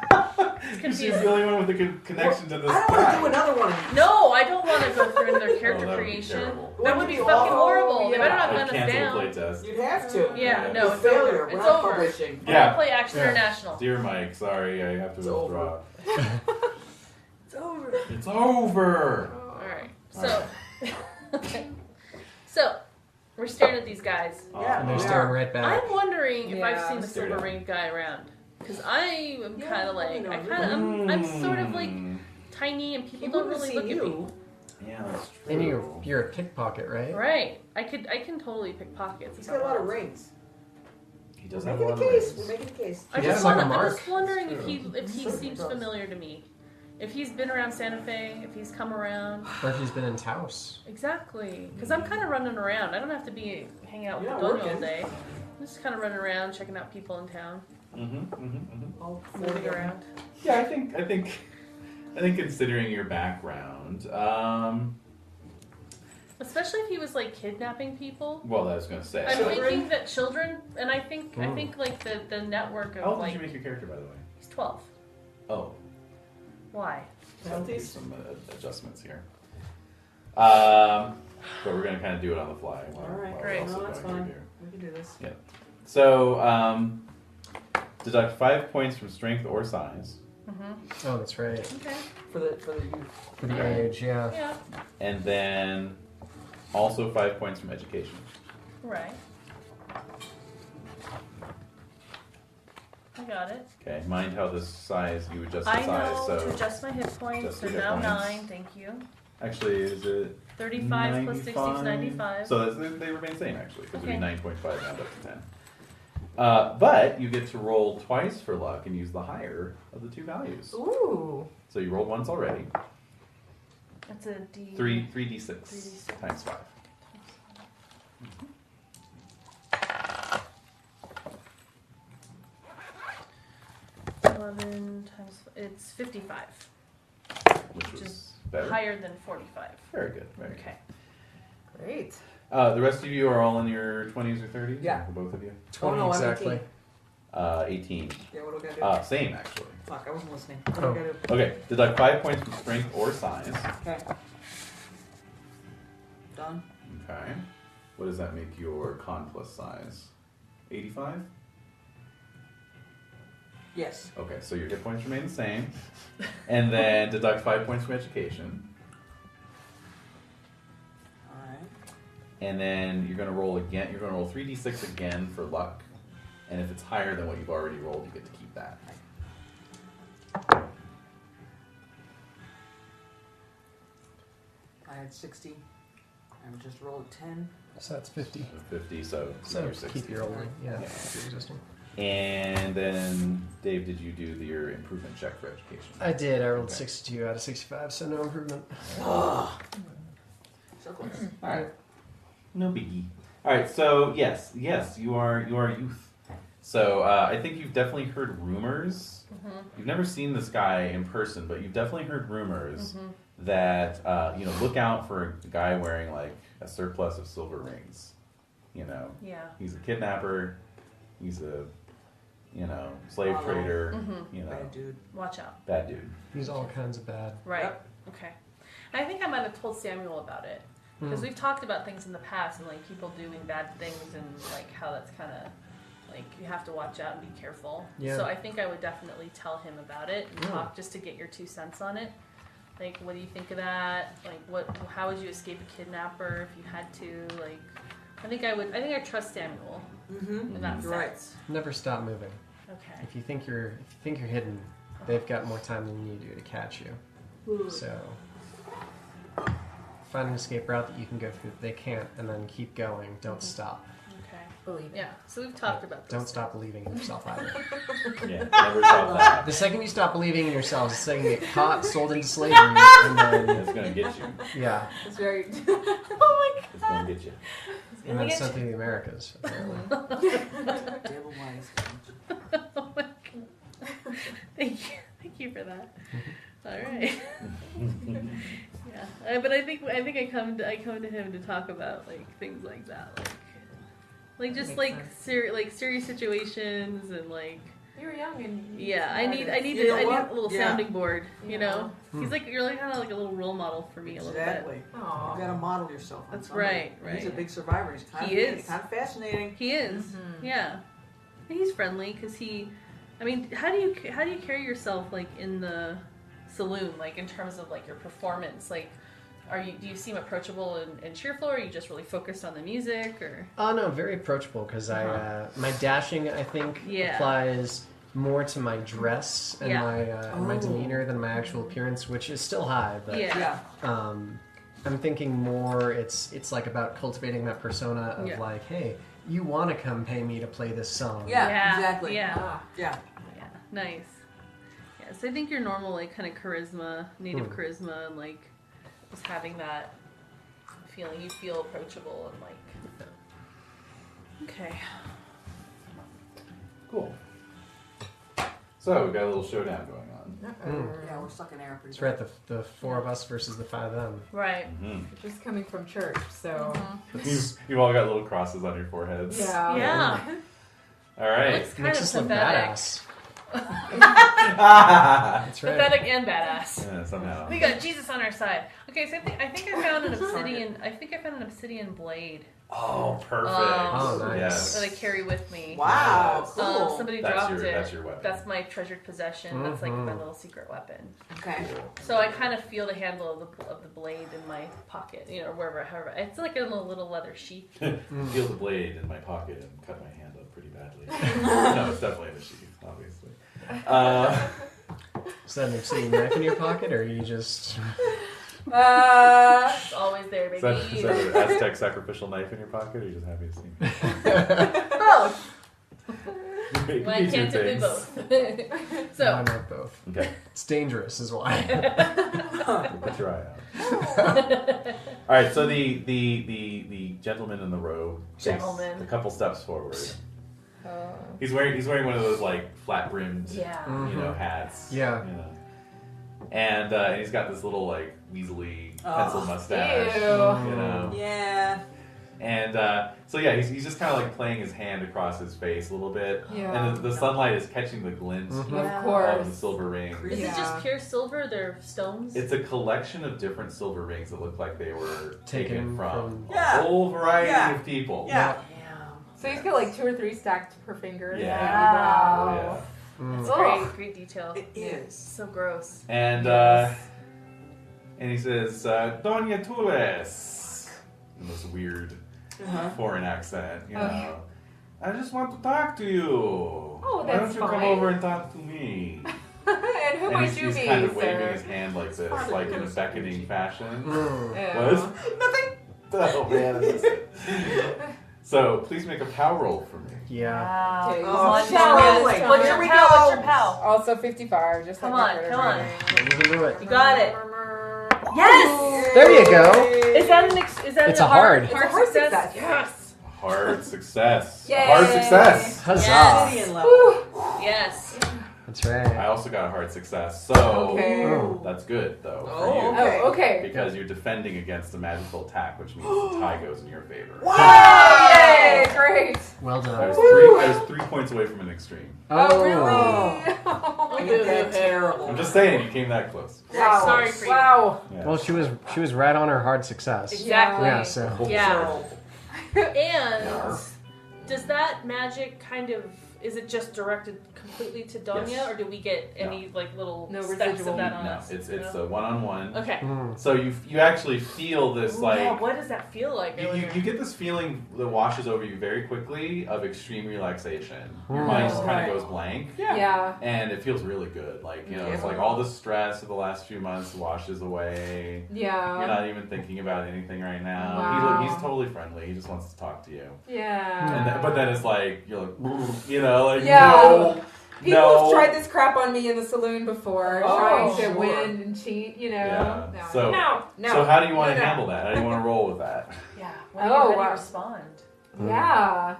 It's She's confusing. the only one with a connection to this I don't want to guy. do another one. No, I don't want to go through in their character Oh, that would be creation. terrible. That would be Wouldn't fucking it be horrible. awful? They better Yeah. not I'd gun us cancel the down. playtest. You'd have to. Yeah, no, It's it's failure. over. We're It's not over. publishing. We're Yeah. gonna play Action Yeah. International. Dear Mike, sorry, I have to It's withdraw. It's over. It's over. Alright, so. So, we're staring at these guys. Yeah. And they're we staring are. right back. I'm wondering if I've Yeah. seen the Stare silver down. ring guy around. Because I am Yeah, kind of probably like, not. I'm sort of like tiny and people He don't wouldn't really see look at me. you. Yeah, that's true. And you're a pickpocket, right? Right. I can totally pick pockets. He's if got a I lot of want. rings. He We're does have a making a lot of case. rings. We're making a case. I He just has like a I'm mark. just wondering if True. he Certainly seems does. familiar to me. If he's been around Santa Fe, if he's come around. Or if he's been in Taos. Exactly. Because I'm kind of running around. I don't have to be hanging out with You're the not Donya all working. day. I'm just kind of running around, checking out people in town, All moving around. Yeah, I think considering your background, Especially if he was like kidnapping people. well, I was gonna say. I'm Children? thinking that children, and I think like the network of How old like did you make your character, by the way? he's 12. Oh, Why? so do some adjustments here. But we're gonna kind of do it on the fly. While, All right, while we're great. also No, that's going fine. through here. We can do this. So, deduct 5 points from strength or size, Mm-hmm. Oh, that's right. Okay. For the youth. For the age, yeah. Yeah. and then also 5 points from education. Right. I got it. Okay, mind how this size, you adjust the I size, know so to adjust my hit points. Adjust So your hit now points. 9. Thank you. actually, is it 35 plus 60 is 95. So they remain the same, actually, because Okay. it'd be 9.5 round up to 10. But you get to roll twice for luck and use the higher of the two values. Ooh. So you rolled once already. That's a D. 3d6 3d6. times 5. 11 times. It's 55. Which Which was is better. higher than 45. Very good. Very Okay. Great. good. The rest of you are all in your 20s or 30s? Yeah. For both of you? 20 no, I'm exactly. 18. Yeah, what do we gotta do? Same, actually. Fuck, I wasn't listening. What do Oh. we gotta do? Okay, deduct 5 points from strength or size. Okay. Done. Okay. What does that make your con plus size? 85? Yes. Okay, so your hit points remain the same. And then deduct 5 points from education. Alright. And then you're going to roll again. You're going to roll 3d6 again for luck. And if it's higher than what you've already rolled, you get to keep that. I had 60. I just rolled a 10. So that's 50. 50, so So you're 60. keep your old one. Yeah. Yeah. Keep existing. And then, Dave, did you do your improvement check for education? I did. I rolled Okay. 62 out of 65, so no improvement. So close. All right, no biggie. All right, so yes, you are youth. So I think you've definitely heard rumors. You've never seen this guy in person, but you've definitely heard rumors that look out for a guy wearing like a surplus of silver rings. You know, he's a kidnapper. He's a slave trader. Bad dude. Watch out. Bad dude. He's all kinds of bad. Right. Yep. Okay. I think I might have told Samuel about it. Because we've talked about things in the past and like people doing bad things and like how that's kind of like you have to watch out and be careful. Yeah. So I think I would definitely tell him about it and talk just to get your 2 cents on it. Like, what do you think of that? Like, how would you escape a kidnapper if you had to? Like, I think I trust Samuel in that You're right. sense. Never stop moving. Okay. If you think you're hidden, they've got more time than you do to catch you. So find an escape route that you can go through that they can't, and then keep going. Don't stop. Okay. Believe. Yeah. So we've talked about this. Don't stop believing in yourself either. Yeah, never thought that. The second you stop believing in yourself, the second you get caught, sold into slavery, and then It's gonna get you. yeah, That's very. Oh my It's gonna get you. and then get sent to the Americas. Apparently. Devil wise. Oh my god. Thank you for that. All right. Yeah, but I think I come to him to talk about like things like that, like just Makes like sense. serious situations and like You're young and yeah. I need You know a what? little Yeah. sounding board. You Yeah. know, he's like you're like kind of like a little role model for me a little bit. Exactly. Aw. You gotta model yourself. On That's somebody. right, right. He's a big survivor. He's kind He of is. kind of fascinating. He is. Yeah, he's friendly because he. I mean, how do you carry yourself like in the saloon, like in terms of like your performance, like. Do you seem approachable and cheerful, or are you just really focused on the music, or? Oh no, very approachable because my dashing I think Yeah. applies more to my dress and Yeah. my Oh. demeanor than my actual appearance, which is still high. But Yeah. I'm thinking more. It's like about cultivating that persona of Yeah. like, hey, you want to come pay me to play this song? Yeah, exactly. Yeah. Ah. Yeah. Yeah. Nice. Yeah. So I think your normal like kind of charisma, native charisma, and like just having that feeling, you feel approachable and like. Okay. Cool. So we've got a little showdown going on. Yeah, we're stuck in air pretty It's right. The 4 of us versus the 5 of them. Right. Just coming from church, so You've all got little crosses on your foreheads. yeah. Yeah. All right. Looks kind Makes of us look pathetic. badass. Yeah, That's right. Pathetic and badass. somehow. We got Jesus on our side. Okay, so I think I found an obsidian. I think I found an obsidian blade Oh, perfect. Oh, nice. Yes. that I carry with me. Wow, Yes. cool. Somebody That's dropped your- it. that's your weapon. That's my treasured possession. That's like my little secret weapon. Okay. So I kind of feel the handle of the blade in my pocket, you know, wherever, however. It's like a little leather sheath. Feel the blade in my pocket and cut my hand up pretty badly. No, it's definitely in the sheath, obviously. Is that an obsidian knife in your pocket, or are you just? It's always there, Is baby. that an Aztec sacrificial knife in your pocket, or are you just happy to see me? Both. You Well, I can do can't do things. both. Why So, not both? Okay, It's dangerous, is why. put your eye out. All right, so the gentleman in the robe takes Gentleman. a couple steps forward. Uh, He's wearing one of those like flat brimmed yeah. hats. Yeah. You know. And he's got this little like weaselly pencil mustache. Ew. You know. Yeah. And so yeah, he's just kind of like playing his hand across his face a little bit, Yeah. and the sunlight is catching the glint Of of the course. silver rings. Is it Yeah. just pure silver? They're stones? It's a collection of different silver rings that look like they were taken Taken from from- a Yeah. whole variety Yeah. of people. Yeah. So he's got like 2 or 3 stacked per finger. Yeah. Wow. Oh, yeah. It's Ugh. great detail. It is. So gross. And he says, Doña Tules, in this weird foreign accent, you know. I just want to talk to you. Oh, Why don't that's you come fine. over and talk to me? And who might you he's be, kind of waving sir? his hand like this, like in a beckoning fashion. Yeah. What? Nothing. Oh man, I missed it. So please make a power roll for me. Yeah. Okay, Oh, come on, she's Charlotte. rolling. What's Here your we pal? go. What's your pal? Also 55, just Come like on, my come on. favorite. You can do it. You got it. Murmur. Yes! There you go. Is that an is that It's a a hard. It's a hard success. Yes. Hard success. Yay. A hard success. Huzzah. Yes. Obsidian level. Yes. That's right. I also got a hard success, so Okay. Oh. that's good though for Oh, you. okay. Oh, okay. Because you're defending against a magical attack, which means the tie goes in your favor. Oh, yay! Great. Well I was done. 3 points away from an extreme. Oh, really? Look at that terrible. I'm just saying, you came that close. Wow. Sorry for you. Wow. Yeah. Well, she was right on her hard success. Exactly. Yeah, so. Yeah. So, And does that magic kind of is it just directed completely to Donya, Yes. or do we get any like little No specks residual. of that on No, us? it's you know? a one-on-one. Okay. Mm. So you actually feel this Ooh, like yeah, what does that feel like? I you wonder? get this feeling that washes over you very quickly of extreme relaxation. Your Mm. mind just kind Right. of goes blank. Yeah. And it feels really good. Like, you know, it's like all the stress of the last few months washes away. Yeah. You're not even thinking about anything right now. Wow. He's totally friendly. He just wants to talk to you. Yeah. But then it's like, you're like, you know, like, Yeah. no. People no. have tried this crap on me in the saloon before, Oh, trying to sure. win and cheat, you know. Yeah. No. So- no. So how do you want No, to no. handle that? How do you want to roll with that? Yeah. Oh, How do you wow. respond? Yeah.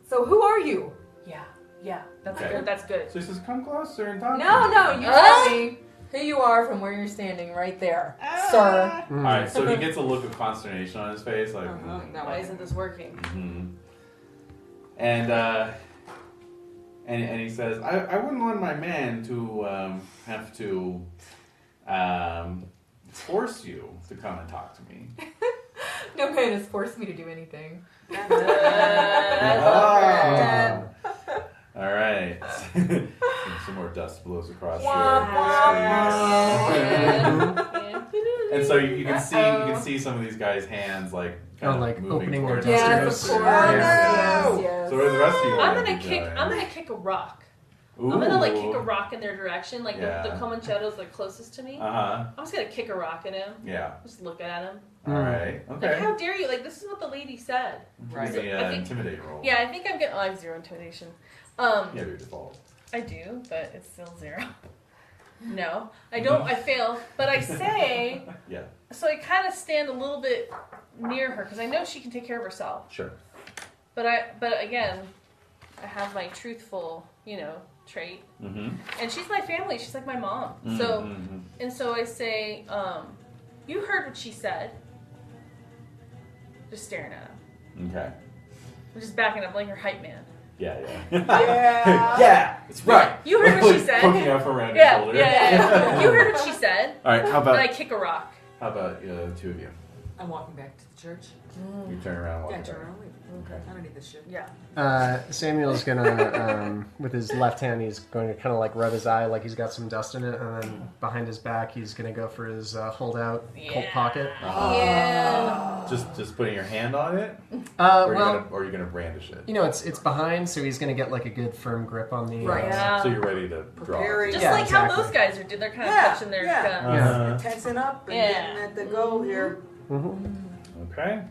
So who are you? Yeah. Yeah. That's Okay. good. That's good. So he says, come closer and talk to No, me. no, you tell me who you are from where you're standing right there, sir. Mm. All right, so he gets a look of consternation on his face, like, Why isn't this working? And he says, I wouldn't want my man to have to force you to come and talk to me. No man has forced me to do anything. Ah. All right. Some more dust blows across your And so you can see some of these guys' hands like kind of like moving opening their towards dusters. Yes, of you. course. Yeah. Yes. So what do the rest of you I'm want gonna to be kick. doing? I'm gonna kick a rock. Ooh. I'm gonna like kick a rock in their direction, like Yeah. the Comanchetta's like closest to me. Uh-huh. I'm just gonna kick a rock at him. Yeah. Just look at him. All right. Like, Okay. how dare you? Like, this is what the lady said. Right. Give me I an think- intimidate roll. Yeah, I think I'm getting. Oh, I have 0 intimidation. You have your default. I do, but it's still 0. No, I don't. I fail, but I say. Yeah. So I kind of stand a little bit near her because I know she can take care of herself. Sure. But again, I have my truthful, trait, Mm-hmm. and she's my family. She's like my mom. So I say, you heard what she said. Just staring at him. Okay. I'm just backing up like her hype man. Yeah. Yeah. Yeah. It's right. You heard what she said. Poking up around Yeah, your shoulder. yeah. You heard what she said. All right. How And I about kick a rock. the two of you? I'm walking back to the church. You turn around. And walk Yeah, back. turn around. Leave. Okay. I don't need this shit. Yeah. Samuel's gonna, with his left hand, he's going to kind of like rub his eye like he's got some dust in it, and then behind his back, he's gonna go for his holdout Colt pocket. Yeah. Just putting your hand on it, or Well, are you gonna brandish it? it's behind, so he's gonna get like a good firm grip on the. Right. Yeah. So you're ready to draw. Preparing. Just Yeah, like how exactly. those guys are. They're kind of Yeah, touching their yeah. guns. Uh-huh. Tensing up and Yeah. getting at the go here. Okay.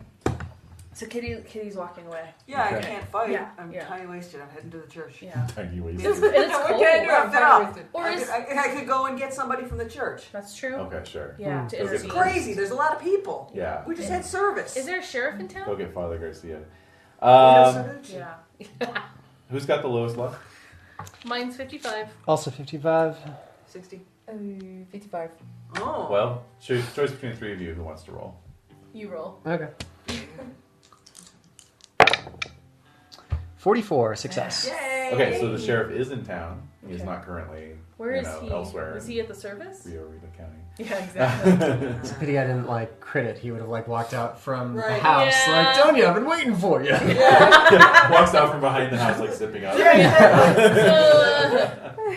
So Kitty's walking away. Yeah, I Okay. can't fight. Yeah, I'm yeah. tiny wasted. I'm heading to the church. Yeah. Tiny waist. And it's What cold. can I do? I'm Rough it up. wasted. Or I is could go and get somebody from the church. that's true? Okay, sure. Yeah. To Go get It's intervene. crazy. There's a lot of people. Yeah. We just had service. Is there a sheriff in Go town? get Father Garcia. Yeah. Who's got the lowest luck? Mine's 55. Also 55. 60. 55. Oh. Well, choice between the three of you who wants to roll. You roll. Okay. 44 success. Yay! Okay, so the sheriff is in town. He's Okay. not currently Where is he? elsewhere. Is he at the service? Rio Rita County. Yeah, exactly. It's a pity I didn't like crit it. He would have like walked out from the Right. house Yeah. like, Donya, I've been waiting for you. Walks out from behind the house like zipping up.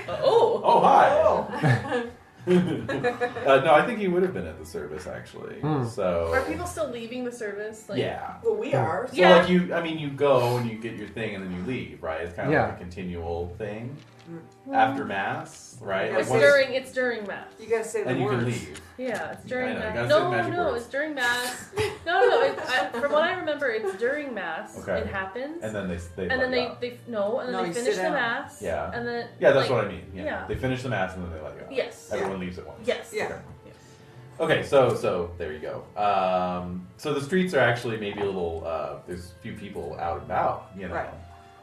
Oh. Oh, hi. No, I think he would have been at the service actually. So Are people still leaving the service? Like, yeah. Well, we are. So Yeah. like you go and you get your thing and then you leave, right? It's kind of Yeah. like a continual thing after mass, right? Yeah, Like It's once- it's during mass. You gotta say the and you words. can leave. Yeah, it's during I know, you mass. gotta say No, the magic no, words. it's during mass. No. From what I remember, it's during mass. Okay. It happens. And then they and then let you out. they No, they you finish sit the down. mass. Yeah. And then Yeah, that's like, what I mean. Yeah. They finish the mass and then they let you out. Yes. Everyone leaves at once. Yes. Yeah. Okay. Okay, so there you go. So the streets are actually maybe a little. There's a few people out and about, you know. Right.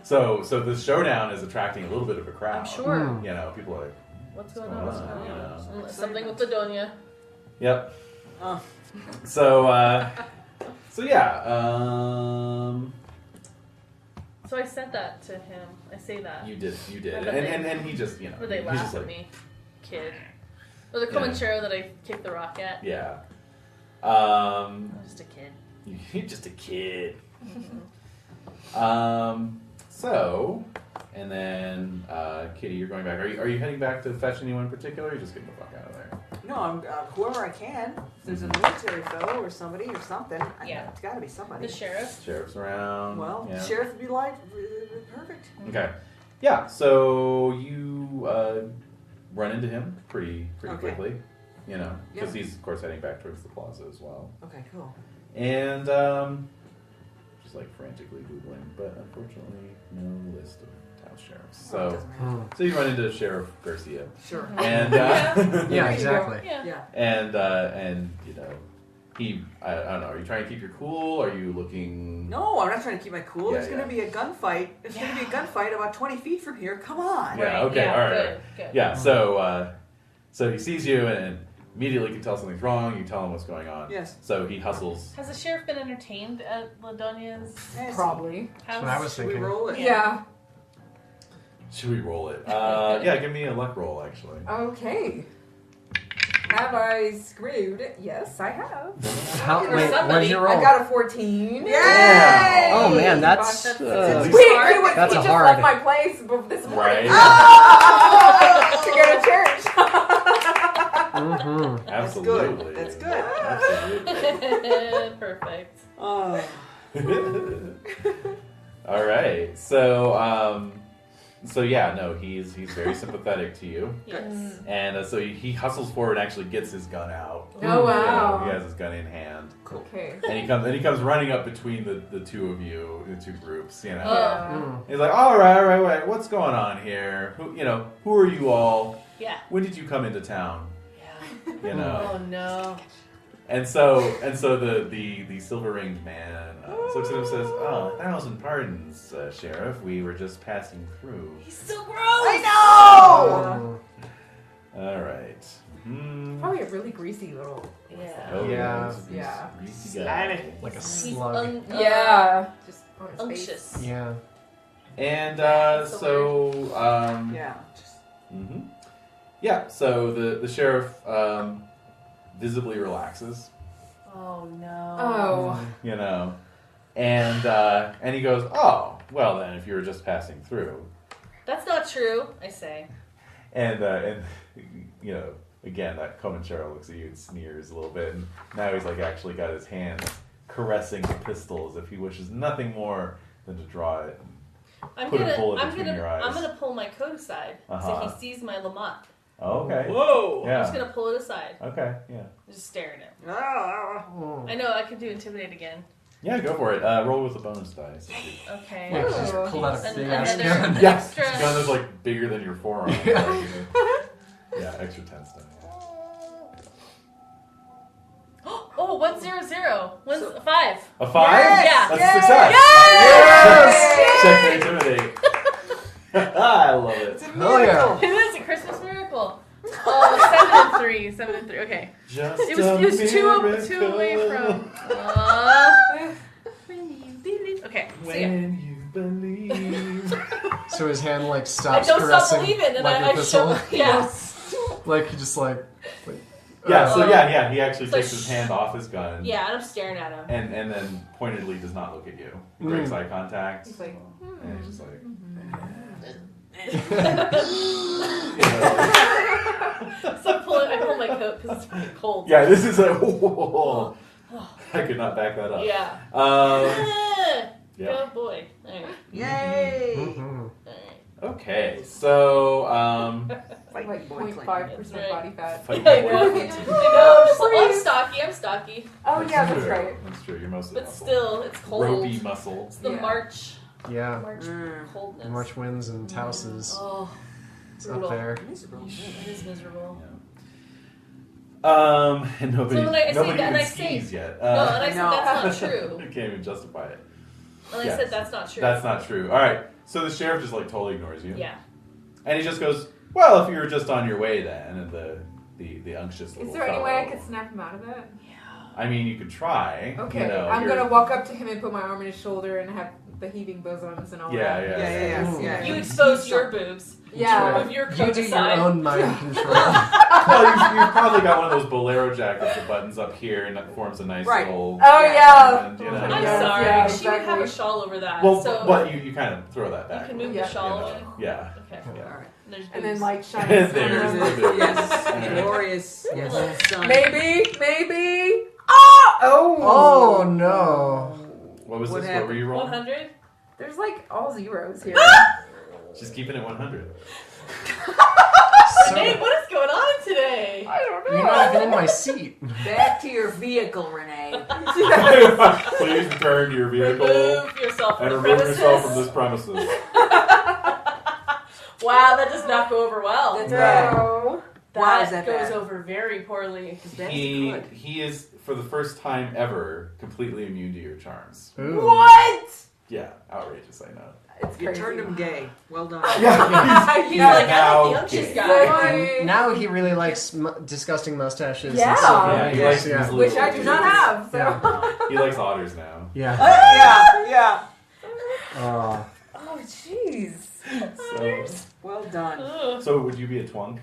So the showdown is attracting a little bit of a crowd. I'm sure. Hmm. You know, people are like, What's going going on? What's on, going you on? know? Something with the Donya. yep. Oh. So yeah. So I said that to him. I say that. You did, I bet and he just, you know, Or they he's laugh just at like, me. Kid. Or the Comanchero that I kicked the rock at. yeah. I'm just a kid. You're just a kid. Mm-hmm. So, and then Kitty, you're going back. Are you heading back to fetch anyone in particular? Or are you just getting the fuck out of there? No, I'm whoever I can. If there's a military fellow or somebody or something. Yeah. It's got to be somebody. The sheriff. Sheriff's around. Well, yeah. sheriff would be like perfect. Okay. Yeah. So you run into him pretty Okay. quickly. You know, because Yeah. he's of course heading back towards the plaza as well. Okay, cool. And just like frantically googling, but unfortunately no list of Taos sheriffs. Oh, it So doesn't matter. so you run into Sheriff Garcia, Sure. and Yeah, you exactly. Yeah. Yeah. and you know I don't know. Are you trying to keep your cool? Are you looking? No, I'm not trying to keep my cool. Yeah, There's going to be a gunfight. There's going to be a gunfight about 20 feet from here. Come on. Yeah. Right, Okay. yeah, All right. good, good. Yeah. So he sees you and immediately can tell something's wrong. You tell him what's going on. Yes. So he hustles. Has the sheriff been entertained at Ladonia's Yes. Probably. house? That's what I was Should we thinking. roll it? Yeah. Should we roll it? Yeah. Give me a luck roll, actually. Okay. Have I screwed? Yes, I have. How, For wait, somebody. what's your roll? I got a 14. Yay! Oh man, that's That's- uh, Wait, Wait, That's he a just hard- left my place this morning Right. to go to church. mhm. That's Absolutely. good. That's good. Absolutely. Perfect. Oh. All right. So yeah, no, he's very sympathetic to you, Yes. and so he hustles forward and actually gets his gun out. Oh, You know, wow. he has his gun in hand, Okay. and he comes running up between the two of you, the two groups. You know, Yeah. he's like, all right, what's going on here? Who are you all? Yeah. When did you come into town? Yeah. You know. Oh no. And so the silver ringed man looks at him and says, "Oh, 1,000 pardons, Sheriff. We were just passing through." He's so gross. I know! All right. Probably a really greasy little. Yeah. Oh, Yeah. he's a greasy- Yeah. greasy guy. like a He's slug. Yeah. Just on his face. unctuous. Yeah. And so Yeah. Just, mhm. Yeah. So the sheriff visibly relaxes. Oh no. Oh. You know, and he goes, "Oh, well then, if you were just passing through." That's not true, I say. And you know, again, that Comanchero looks at you and sneers a little bit, and now he's like actually got his hands caressing the pistol as if he wishes nothing more than to draw it. I'm Put a gonna bullet between your eyes. I'm gonna pull my coat aside Uh-huh. so he sees my Lamont. Oh, okay. Whoa! Yeah. I'm just gonna pull it aside. Okay. Yeah. Just staring at him. oh. I know I could do intimidate again. Yeah, go for it. Roll with a bonus dice. Okay. Yeah, just Ooh. pull out a An- big ass another- gun. Yeah, Extra. this gun is like bigger than your forearm. Yeah. Yeah, extra 10 stuff. Oh, 100. So- 5. A 5? Yeah. That's a success. Yes! Check for intimidate. I love it. It's a Hell yeah. miracle. It is a Christmas miracle. Oh, 7 and 3. 7 and 3. Okay. Just It was two away from. When you believe. Okay. So yeah. When you believe. So his hand like I stops don't stop caressing believing, and like I your pistol. show. Yeah. Like he just like Yeah, so yeah, he actually So takes his hand off his gun. Yeah, and I'm staring at him. And then pointedly does not look at you. He breaks eye contact. He's like, And he's just like, So I pull my coat because it's fucking cold. yeah, this is a. Whoa. I could not back that up. Yeah. Yeah. Good boy. Alright. Yay! Mhm. Okay, so like Boy, 0.5% That's right. body fat. fight I know. boy. I know. I'm just like, I'm stocky. Oh yeah, that's true. right. That's true. You're mostly But muscle. still, it's cold. Ropey muscle. It's the Yeah. March Yeah. coldness. The March winds and Taos is Oh, it's brutal. up there. It is miserable. And nobody, So when I say nobody that, and even I say- skis yet. No, and I said No. that's not true. I can't even justify it. And I Yes. said that's not true. That's not true. All right. So the sheriff just like totally ignores you. Yeah. And he just goes, "Well, if you were just on your way then," and the unctuous little Is there any way I fellow- could snap him out of that? I mean, you could try. Okay, You know, I'm you're- gonna walk up to him and put my arm on his shoulder and have the heaving bosoms and all Yeah, that. Yeah. You expose your boobs. Yeah. With your You coat do your aside. own mind control. Well, you've probably got one of those bolero jackets that buttons up here and that forms a nice Right. little. Oh yeah. And, you know, I'm Yeah, sorry. yeah, She would have exactly. a shawl over that. Well, so but you kind of throw that you back. can move Yeah. the shawl You away. know, yeah. Okay. Yeah. Alright. There's And then boobs. like shine. There's his the arm. boobs. Yes. Yeah. Glorious. Yes. Son. Maybe. Oh. Oh no. What was What this? What were happened? you rolling? 100. There's like all zeros here. Just keeping it 100. Renee, what is going on today? I don't know. You're not even in my seat. Back to your vehicle, Renee. Please return to your vehicle Remove yourself from and the remove premises. yourself from this premises. Wow, that does not go over well. That's No. Why is that that goes bad? over very poorly. That's He good. he is for the first time ever completely immune to your charms. Ooh. What? Yeah, outrageous, I know. It's You crazy. turned him gay. Well done. Yeah, He's like, now I'm the unctuous gay. guy. Boy. Now he really likes disgusting mustaches. Yeah. And silver Yeah, he hair. likes Yeah. these Which little I do not have. So. Yeah. He likes otters now. Yeah. Yeah. Oh. Oh jeez. So, Well done. Ugh. so would you be a twunk?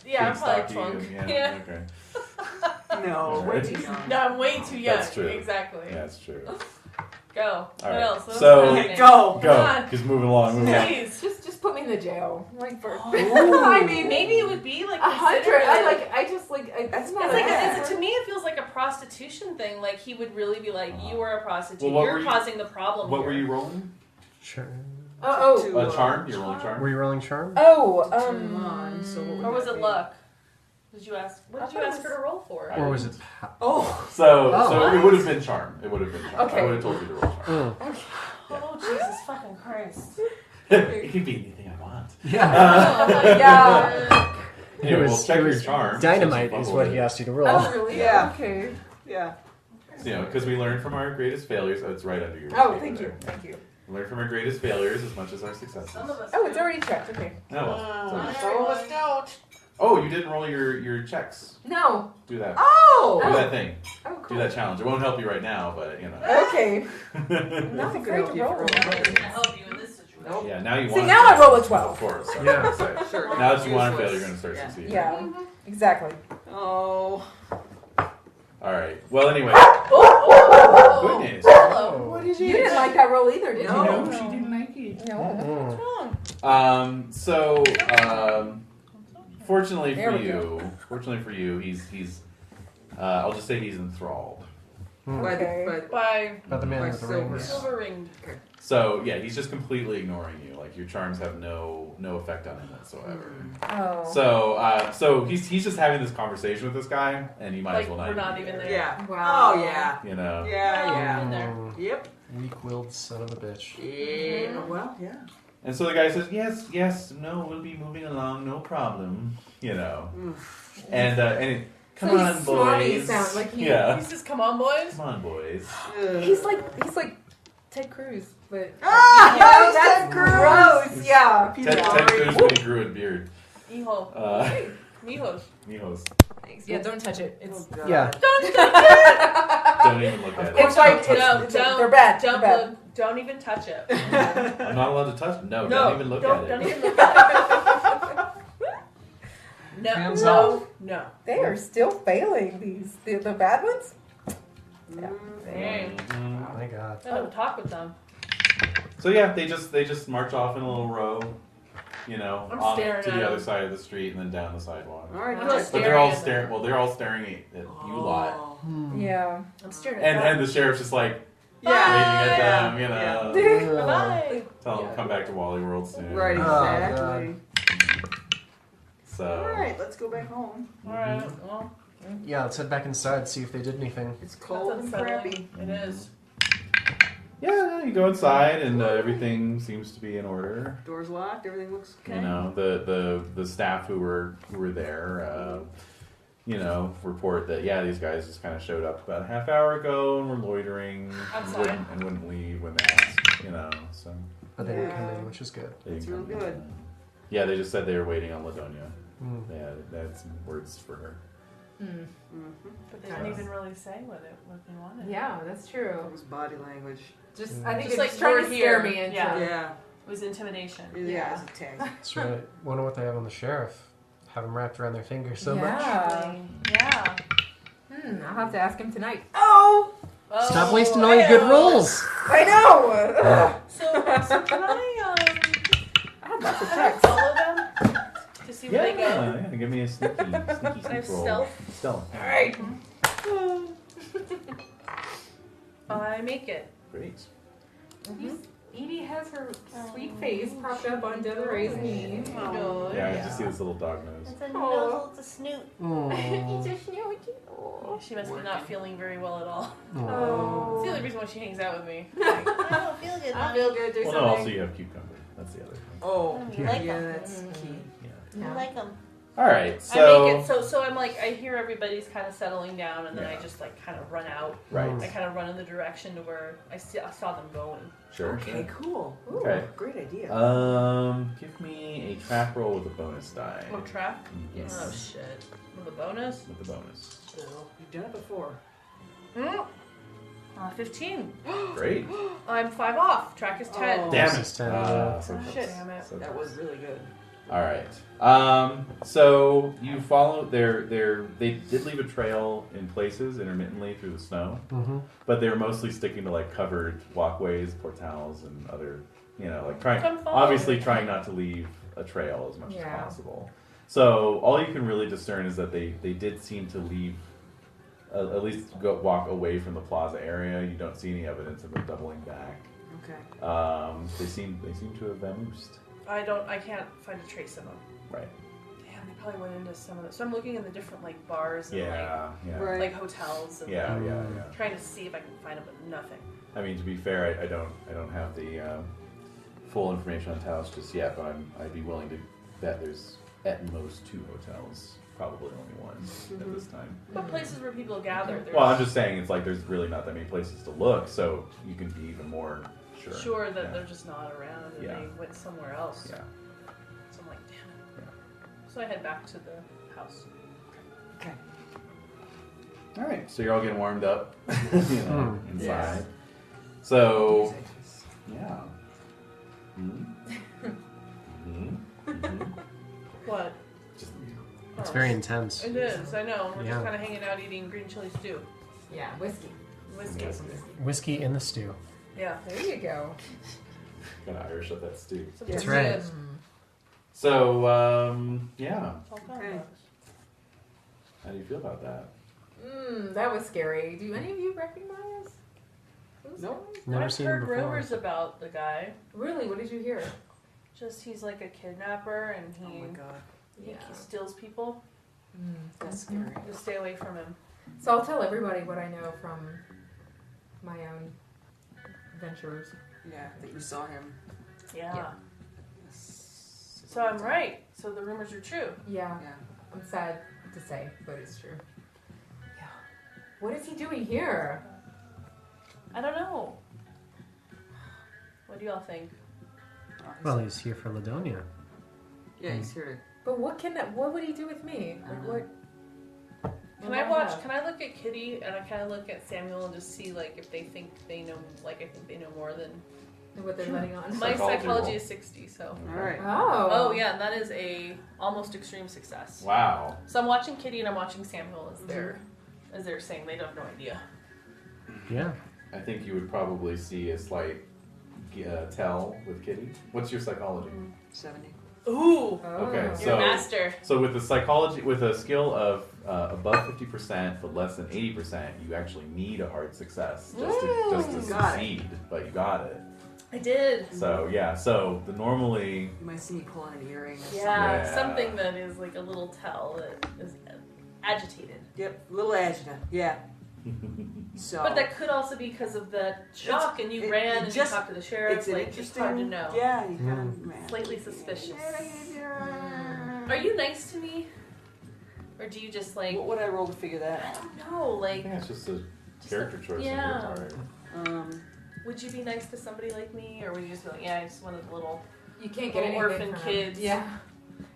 Yeah, I'm Big, probably stocky, drunk. and- Yeah. Okay. No, way too young. No, I'm way too young. That's true. Exactly. Yeah, that's true. Go. All What right. else? What So- else is happening? Go. Come Go. on. Just moving along. Moving along. Please. Just put me in the jail. Like for. Ooh. I mean, Maybe it would be like 100. considered I a- like. I just like. That's not It's like bad. to me, it feels like a prostitution thing. Like he would really be like, "You are a prostitute. Well, what You're were you- causing the problem." What here. were you rolling? Sure. Oh. To, A charm? You're rolling charm? Were you rolling charm? Oh. Turn on, so what would Or was that it be? luck? Did you ask? What I did you thought it ask her was- to roll for? Or was it? Oh. So Oh. it would have been charm. It would have been charm. Okay. I would have told you to roll charm. Mm. Oh Jesus fucking Christ! It could be anything I want. Yeah. Yeah. Anyway, was- we'll check it your was charm. Dynamite Since is you what fumbled he it. asked you to roll. Oh really? Yeah. Okay. Yeah. You know, because we learn from our greatest failures. Oh, it's right under your. Oh, paper thank you. there. Thank you. We learn from our greatest failures as much as our successes. Some of us. Oh, it's do. already checked. Okay. Oh, well. Some of us don't. Oh, you didn't roll your checks. No. Do that. Oh. Do that thing. Oh, Do cool. that challenge. It won't help you right now, but you know. Okay. Nothing Not could afraid help to you if roll. you I'm roll. not gonna help you in this situation. Nope. Yeah, now you See, want. now I roll a 12. Of course. So, Yeah. so Sure. now that you want to fail, Useless. you're going to start Yeah. succeeding. Yeah. Exactly. Oh. All right. Well, anyway. Oh, Goodness. Hello. What did You didn't like that roll either, did No. you? she didn't like it. No. Mm. What's wrong? So, fortunately There for we you, he's. I'll just say he's enthralled. Okay. But By About the man By with the silver. rings. silver ring. So yeah, he's just completely ignoring you. Like your charms have no effect on him whatsoever. Oh. So he's just having this conversation with this guy, and he might Like as well not. we're not be even there. there. yeah. Wow. Oh yeah. You know. Yeah. In there. Mm. Yep. Weak-willed son of a bitch. Yeah. Well, yeah. And so the guy says, "Yes, no, we'll be moving along, no problem." You know. And come So on, he's snotty boys. sound, like he- Yeah. He says, "Come on, boys." Come on, boys. He's like Ted Cruz, but Ah, Yeah, that's that's gross. gross. Yeah. Ted Cruz when he grew a beard. Hijo. Mijos. Mijos. Thanks. Yeah, don't touch it. It's Yeah. Don't even look at it. it's like Don't, they're bad. Don't They're bad. Don't even touch it. I'm not allowed to touch it. No, No, don't even look at it. Don't even look at it. No, Hands no, no. They are still failing these the bad ones. Dang. Mhm. Oh my god. I don't talk with them. So yeah, they just march off in a little row, you know, I'm off staring to at the other them. side of the street and then down the sidewalk. All right, I'm good. just But they're all staring at staring. them. Well, they're all staring at you lot, Oh. Yeah. I'm staring at and them. the sheriff's just like Bye. waving at them, you know, Bye. tell them come back to Wally World soon. Right, Oh, exactly. So All right, let's go back home. Alright, well, Yeah, let's head back inside, see if they did anything. It's cold that's and unsettling. crappy. It is. yeah, you go inside and everything seems to be in order. Doors locked. Everything looks okay. You know, the staff who were there, you know, report that these guys just kind of showed up about a half hour ago and were loitering Outside. and wouldn't leave when they asked, you know. So But they didn't come Yeah. in, which is good. they That's didn't real come good. in. Yeah, they just said they were waiting on Ladonia. Mm. They had some words for her. Mm-hmm. But they didn't even really say what they wanted. Yeah, that's true. It was body language. Just Mm. I think Just they're like just trying we're to scare here. me into. Yeah. Yeah. It was intimidation. Yeah, it was a tag. That's right. Wonder what they have on the sheriff. Have him wrapped around their finger so much. Yeah. Yeah. I'll have to ask him tonight. Oh, Stop wasting all your good rolls. I know. So can I I had lots of can I checks. follow them to see where they go? Yeah, give me a sneaky I have roll. stealth. Stealth. All right. I make it. Great. Edie has her sweet face propped up on Desiree's knee. Yeah, I just see this little dog nose. It's a Aw. nose, it's a snoot. Oh. She must be not feeling very well at all. Oh. It's the only reason why she hangs out with me. Like, I don't feel good. I feel good. Do Well, no, something. also you have cucumber. That's the other thing. Oh, You like yeah, them. that's key. Yeah. I like them. All right, I so make it so I'm like I hear everybody's kind of settling down and then I Yeah. just like kind of run out. right, I kind of run in the direction to where I saw them going. sure. Okay, cool. Ooh, Okay. great idea. Give me a trap roll with a bonus die. Oh, trap? Yes. Oh shit. With a bonus? With the bonus. You've done it before. 15. Great. I'm 5 off. Track is 10. Oh. Damn This it. is 10, So Oh, close. shit. Damn it. So That close. was really good. All right. So you follow they did leave a trail in places intermittently through the snow, Mm-hmm. but they were mostly sticking to like covered walkways, portals, and other, you know, like Come follow obviously me. trying not to leave a trail as much as Yeah. possible. So all you can really discern is that they did seem to leave, at least walk away from the plaza area. You don't see any evidence of them doubling back. Okay. They seem to have vamoosed. I can't find a trace of them. Right. Damn, they probably went into some of the. So I'm looking in the different like bars and Yeah. Yeah. Right. like hotels and Yeah. Yeah. Yeah. trying to see if I can find them, but nothing. I mean, to be fair, I don't have the full information on Taos just yet, but I'd be willing to bet there's at most 2 hotels, probably only one at this time. But places where people gather. There's Well, I'm just saying it's like there's really not that many places to look, so you can be even more sure. that Yeah. they're just not around and Yeah. they went somewhere else. Yeah. So I'm like, damn it. So I head back to the house. Okay. All right, so you're all getting warmed up, you know, inside. Yes. So, yeah. Mm-hmm. What? Just It's very intense. It is. I know. We're Yeah. just kind of hanging out eating green chili stew. Yeah, whiskey. Whiskey. Whiskey in the stew. Yeah. There you go. kind of Irish up that stew. That's right. It's So, yeah. all Okay. okay. How do you feel about that? That was scary. Do any of you recognize? Who's Nope. that? Never I've seen heard him before. rumors about the guy. Really? What did you hear? Just he's like a kidnapper and Oh he, my god. he steals people. That's scary. Just stay away from him. So I'll tell everybody what I know from my own ventures. Yeah, that you saw him. Yeah. So I'm right. So the rumors are true. Yeah, Yeah. I'm sad to say, but it's true. Yeah. What is he doing here? I don't know. What do y'all think? Well, he's here for Ladonia. Yeah, he's here But what would he do with me? Like what? Can I watch? Can I look at Kitty and I kind of look at Samuel and just see like if they think they know, like I think they know more than What they're letting on. my psychology roll. is 60. So. All right. Oh yeah, and that is a almost extreme success. Wow. So I'm watching Kitty and I'm watching Samuel as they're saying they have no idea. Yeah. I think you would probably see a slight tell with Kitty. What's your psychology? 70. Ooh, Okay, you're so a master. so with the psychology, with a skill of above 50% but less than 80%, you actually need a hard success just to Got it. succeed. But you got it. I did. So yeah, so the normally You might see me pulling an earring or Yeah, Yeah. something that is like a little tell that is agitated. something. Yep, little adjutant. Yeah. So. But that could also be because of the shock and you ran and you talked to the sheriff. It's an Like, interesting. it's hard to know. Yeah, you kind of man. Slightly suspicious. Are you nice to me? Or do you just like, What would I roll to figure I that don't know, I like, think it's just a character choice yeah. on your part. out? would you be nice to somebody like me? Or would you just be like, yeah, I just one of the little You can't get little anything orphan from kids. Them. Yeah.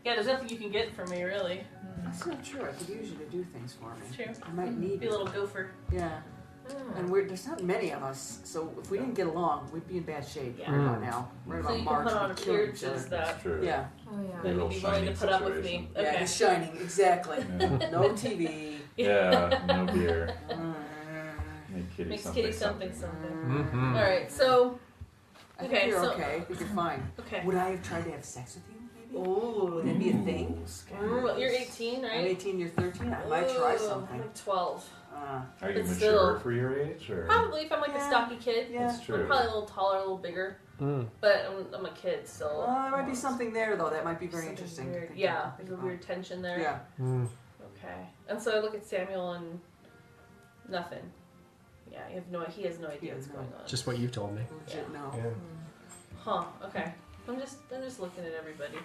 Yeah, there's nothing you can get from me, really. That's not true. I could use you to do things for me. True. I might need Be a you. little gopher. Yeah. And there's not many of us, so if we didn't get along, we'd be in bad shape Yeah. right about now. Right So about you March, can put on we'd kill each appearances other. that That's true. Yeah. Oh yeah. that Real you'd be willing to shining put up with me. situation. Okay. Yeah, it's shining, exactly. Yeah. No TV. Yeah, no beer. Mm. Make Kitty Makes something. Kitty something. Mm-hmm. Alright, so, I think Okay, you're so- okay. I think you're fine. okay. Would I have tried to have sex with you, maybe? Ooh. Would that be a thing? You're 18, right? I'm 18, you're 13. I might try Ooh, something. I'm like 12. Are you But mature still. for your age, or? Probably if I'm like a Yeah. stocky kid. Yeah. That's true. I'm probably a little taller, a little bigger. But I'm a kid still. Well, there might be something there, though. That might be very Something interesting. to weird. think Yeah, about. there's a weird tension there. Yeah. Okay. And so I look at Samuel and nothing. Yeah, he has no idea what's going on. Just what you told me. Legit, no. Yeah. Huh, okay. I'm just looking at everybody.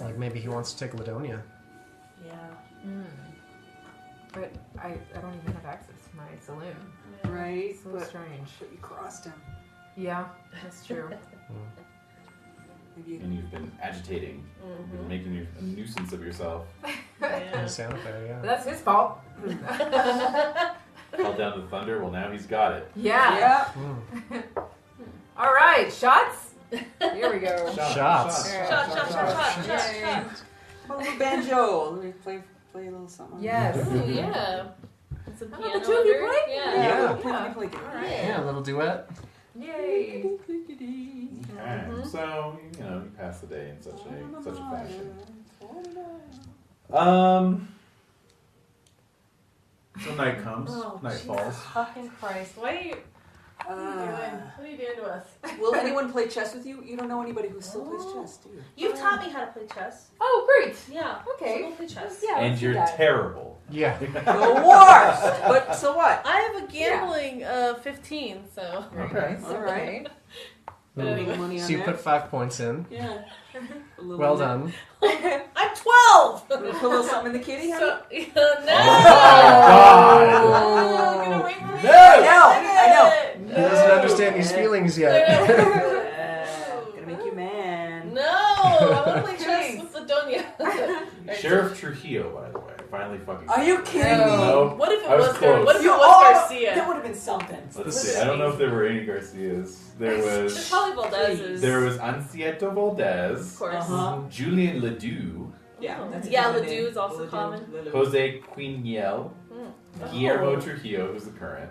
Like maybe he wants to take Ladonia. Yeah. But I don't even have access to my saloon. Right? So But strange. you crossed him. Yeah, that's true. Maybe you And you've been agitating, you've been making a nuisance of yourself. Yeah. In Santa Fe, yeah. But that's his fault. Called down the thunder. Well, now he's got it. Yeah. Yeah. All right, shots. Here we go. Shots. Shot. Yay. A little banjo. Let me play a little something. Yes. Ooh, yeah. It's a Oh, piano the two of you under. play? Yeah. Yeah. Play. Yeah, a little duet. Yay. Okay. So you pass the day in such a fashion. So night comes. Oh, night Jesus falls. fucking Christ. What are you doing? What are you doing to us? Will anyone play chess with you? You don't know anybody who still plays chess, do you? You've taught me how to play chess. Oh, great. Yeah. Okay. So we'll play chess. Yeah. And let's do you're that. terrible. Yeah. The worst! But so what? I have a gambling 15, so. Okay. All right. Make money on So you that. put 5 points in. Yeah. A little Well bit. done. I'm 12! Put a little something in the kitty, honey? So, no! Oh, Get away from me! I He doesn't understand his feelings yet. Gonna make you mad. No! I want to play chess with Ladonia. Sheriff Trujillo, by the way, finally fucking. Are you kidding me? No. What if it I was was close. What if it You was are- Garcia? That would have been something. Let's see. I don't know if there were any Garcias. There There's was. probably Valdez's. There was Ancieto Of Valdez, course. Uh-huh. Julian Ledoux, Yeah, that's a Yeah, common Ledoux name. is also Ledoux. common. Ledoux. Jose Quiniel, Oh. Guillermo Trujillo, who's the current,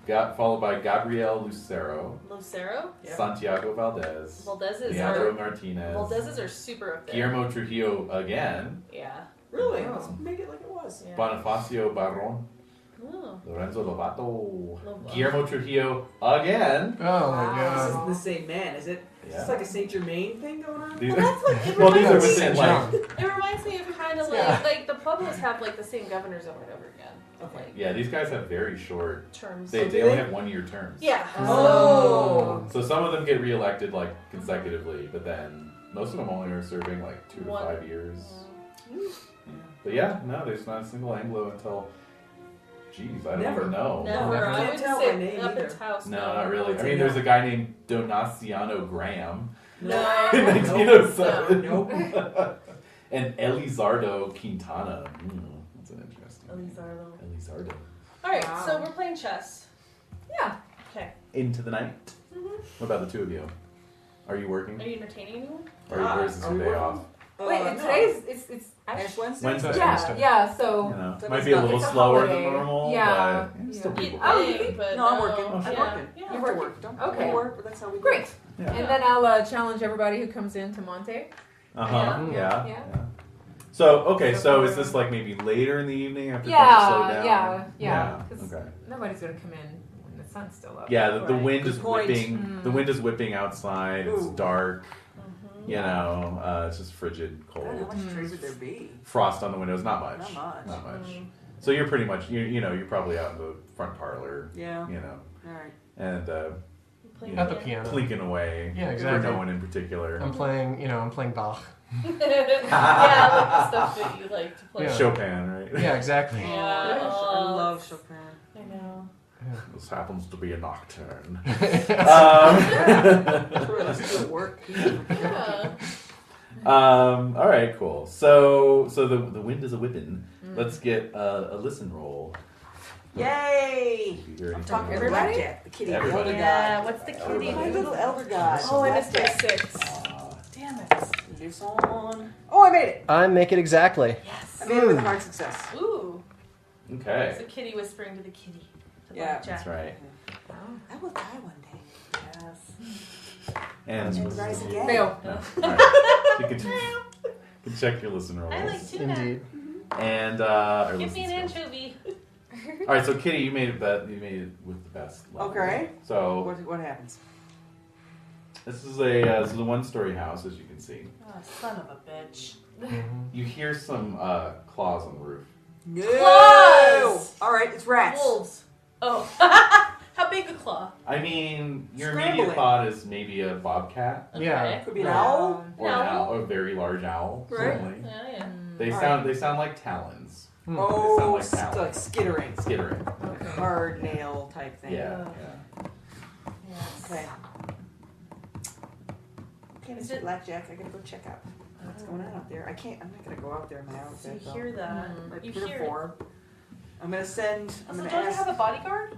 Right. followed by Gabriel Lucero, Lucero? Yeah. Santiago Valdez, Valdez's Leandro are Martinez, Valdez's are super up there. Guillermo Trujillo again, Yeah. Really? Oh. Let's make it like it was. Yeah. Bonifacio Barron, Oh. Lorenzo Lovato, Lovato. Guillermo Trujillo again. Oh my Wow. This god. isn't the same man, is it? Is Yeah. this like a Saint Germain thing going on? These Well, that's what it well, these are reminds me. within like. It reminds me of kind of like Yeah. like the Pueblos have like the same governors over and over again. Of Okay. like Yeah, these guys have very short. terms. They do only they? have 1 year terms. Yeah. Oh. So some of them get reelected like consecutively, but then most of them only are serving like 2 to 5 years. Yeah. But yeah, no, there's not a single Anglo until, geez, I don't Never. even know. Never. Never. I Can't would tell by say name up either. in Taos. No, not really. I I'd mean, say there's no. a guy named Donaciano Graham No. in 1907. Nope. And Elizardo Quintana. That's an interesting. Elizardo. Elizardo. All right, Wow. so we're playing chess. Yeah. Okay. Into the night. What about the two of you? Are you working? Are you entertaining anyone? Or is this your day off? Wait, and no. today's it's Ash Wednesday? Wednesday. yeah. So You know, So might it's be a not- little it's a slower holiday. than normal, Yeah. but still Yeah. people. Oh, Hey, you think- but No, I'm working. Oh, I'm yeah. working. Yeah. You have to work. Don't Okay. we work, but that's how we do Great. it. Yeah. And then I'll challenge everybody who comes in to Monte. Uh-huh. Yeah. Yeah. So, okay, so is this like maybe later in the evening after things slow Yeah, down? yeah. 'Cause Okay. nobody's gonna come in when the sun's still up. Yeah, the Right. wind Good is point. whipping. The wind is whipping outside. It's Ooh. dark. Mm-hmm. You know, it's just frigid, God, how cold. much trees would there be? Frost on the windows, not much. Not much. Not much. Mm. So you're pretty much you're probably out in the front parlor. Yeah. You know, Alright. and Playing At the piano. piano. plinking away. Yeah, For exactly. no one in particular. I'm playing Bach. Yeah, like the stuff that you like to play. Yeah. Chopin, right? Yeah, exactly. Yeah. I love Chopin. I know. This happens to be a nocturne. That's where I listen to work. Yeah. All right, cool. So the wind is a whipping. Let's get a listen roll. Yay! If you hear I'm anything talking to else. Everybody? Blackjack, the kitty, the Everybody. elder Yeah, god. what's the kitty? Everybody. My little elder god. Oh, I missed my Blackjack. 6. Aw. Damn it. Listen. Oh, I made it! I make it exactly. Yes. I made it with hard success. Ooh. Okay, It's a kitty whispering to the kitty. To Yeah. Blackjack. that's right. I will die one day. Yes. And And rise again. Fail. No. All right. You can check your listen rolls. I like tuna. Indeed. And or Give me listen an skills. anchovy. All right, so Kitty, you made it. You made it with the best. Level. Okay. So What happens? this is a one-story house, as you can see. Oh, son of a bitch. You hear some claws on the roof. No! Claws! Alright, it's rats. Wolves. Oh. How big a claw? I mean, your Scrambling. immediate thought is maybe a bobcat Okay. Yeah. Could be an Right. owl. or an owl, or a very large owl. Right. Certainly. Yeah, yeah. They All sound like talons. Oh, sound like so talons. like skittering. Skittering. Hard nail type thing. Yeah. Ugh. Yeah. Yes. Okay. Okay, Is Mr. it- Blackjack, I gotta go check out what's going on out there. I'm not gonna go out there in my So outfit. you hear that. Like You three hear or four. I'm gonna So gonna don't you ask. have a bodyguard?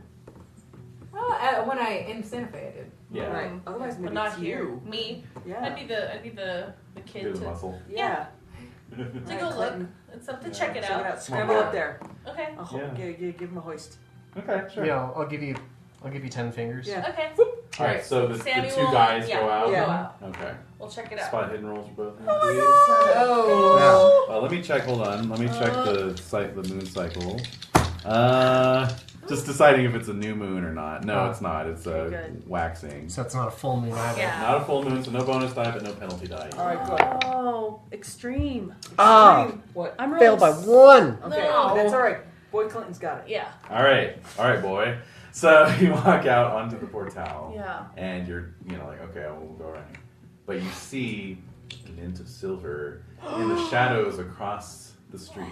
Well, when I in Santa Fe, I did. Yeah. Right. Otherwise, But maybe not it's here. you. Me. Yeah. I'd be the kid You're the to muscle. Yeah. to Right, go look. Clinton. It's something to Yeah. check it Check it out. out. Scramble up there. Okay. I'll give him a hoist. Okay, sure. Yeah, I'll give you 10 fingers. Yeah. Okay. All right, so the Samuel, two guys yeah, go out. We'll Yeah. go out. Okay. We'll check it out. Spot hidden rolls for both. Oh. Let me check. Hold on. Let me check the moon cycle. Just deciding if it's a new moon or not. No, it's not. It's Good. waxing. So it's not a full moon either. Yeah. Not a full moon, so no bonus die, but no penalty die. All right, good. Oh, extreme. Ah! What? I'm Failed by rolling. 1! Okay, No. that's all right. Boy Clinton's got it. Yeah. All right, boy. So you walk out onto the portal, Yeah. and you're, like, okay, I will go around. But you see a glint of silver in the shadows across the street.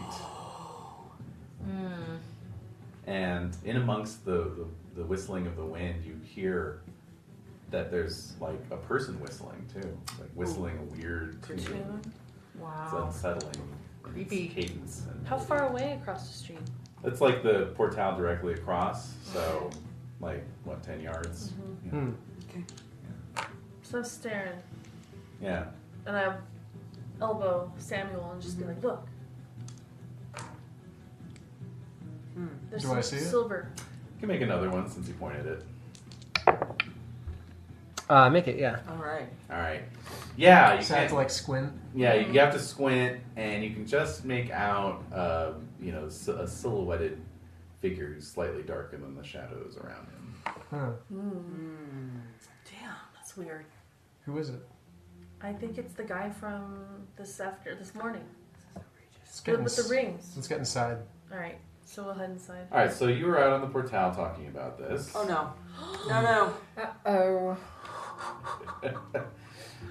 And in amongst the whistling of the wind, you hear that there's like a person whistling too, like whistling a weird tune. It's Wow. unsettling. Creepy. It's cadence. And How far away across the street? It's like the portal directly across, so like 10 yards. You know? So I'm staring, Yeah. and I elbow Samuel and just be like, "Look, there's Do some I see it? silver." You can make another one since you pointed it. Make it, yeah. All right. All right. Yeah, you So I have can. to like squint. Yeah, you have to squint, and you can just make out, a silhouetted figure who's slightly darker than the shadows around him. Huh. Damn, that's weird. Who is it? I think it's the guy from this morning Let's get, with the rings. let's get inside. All right, so we'll head inside. All right, so you were out on the portal talking about this. Oh no. No. Oh.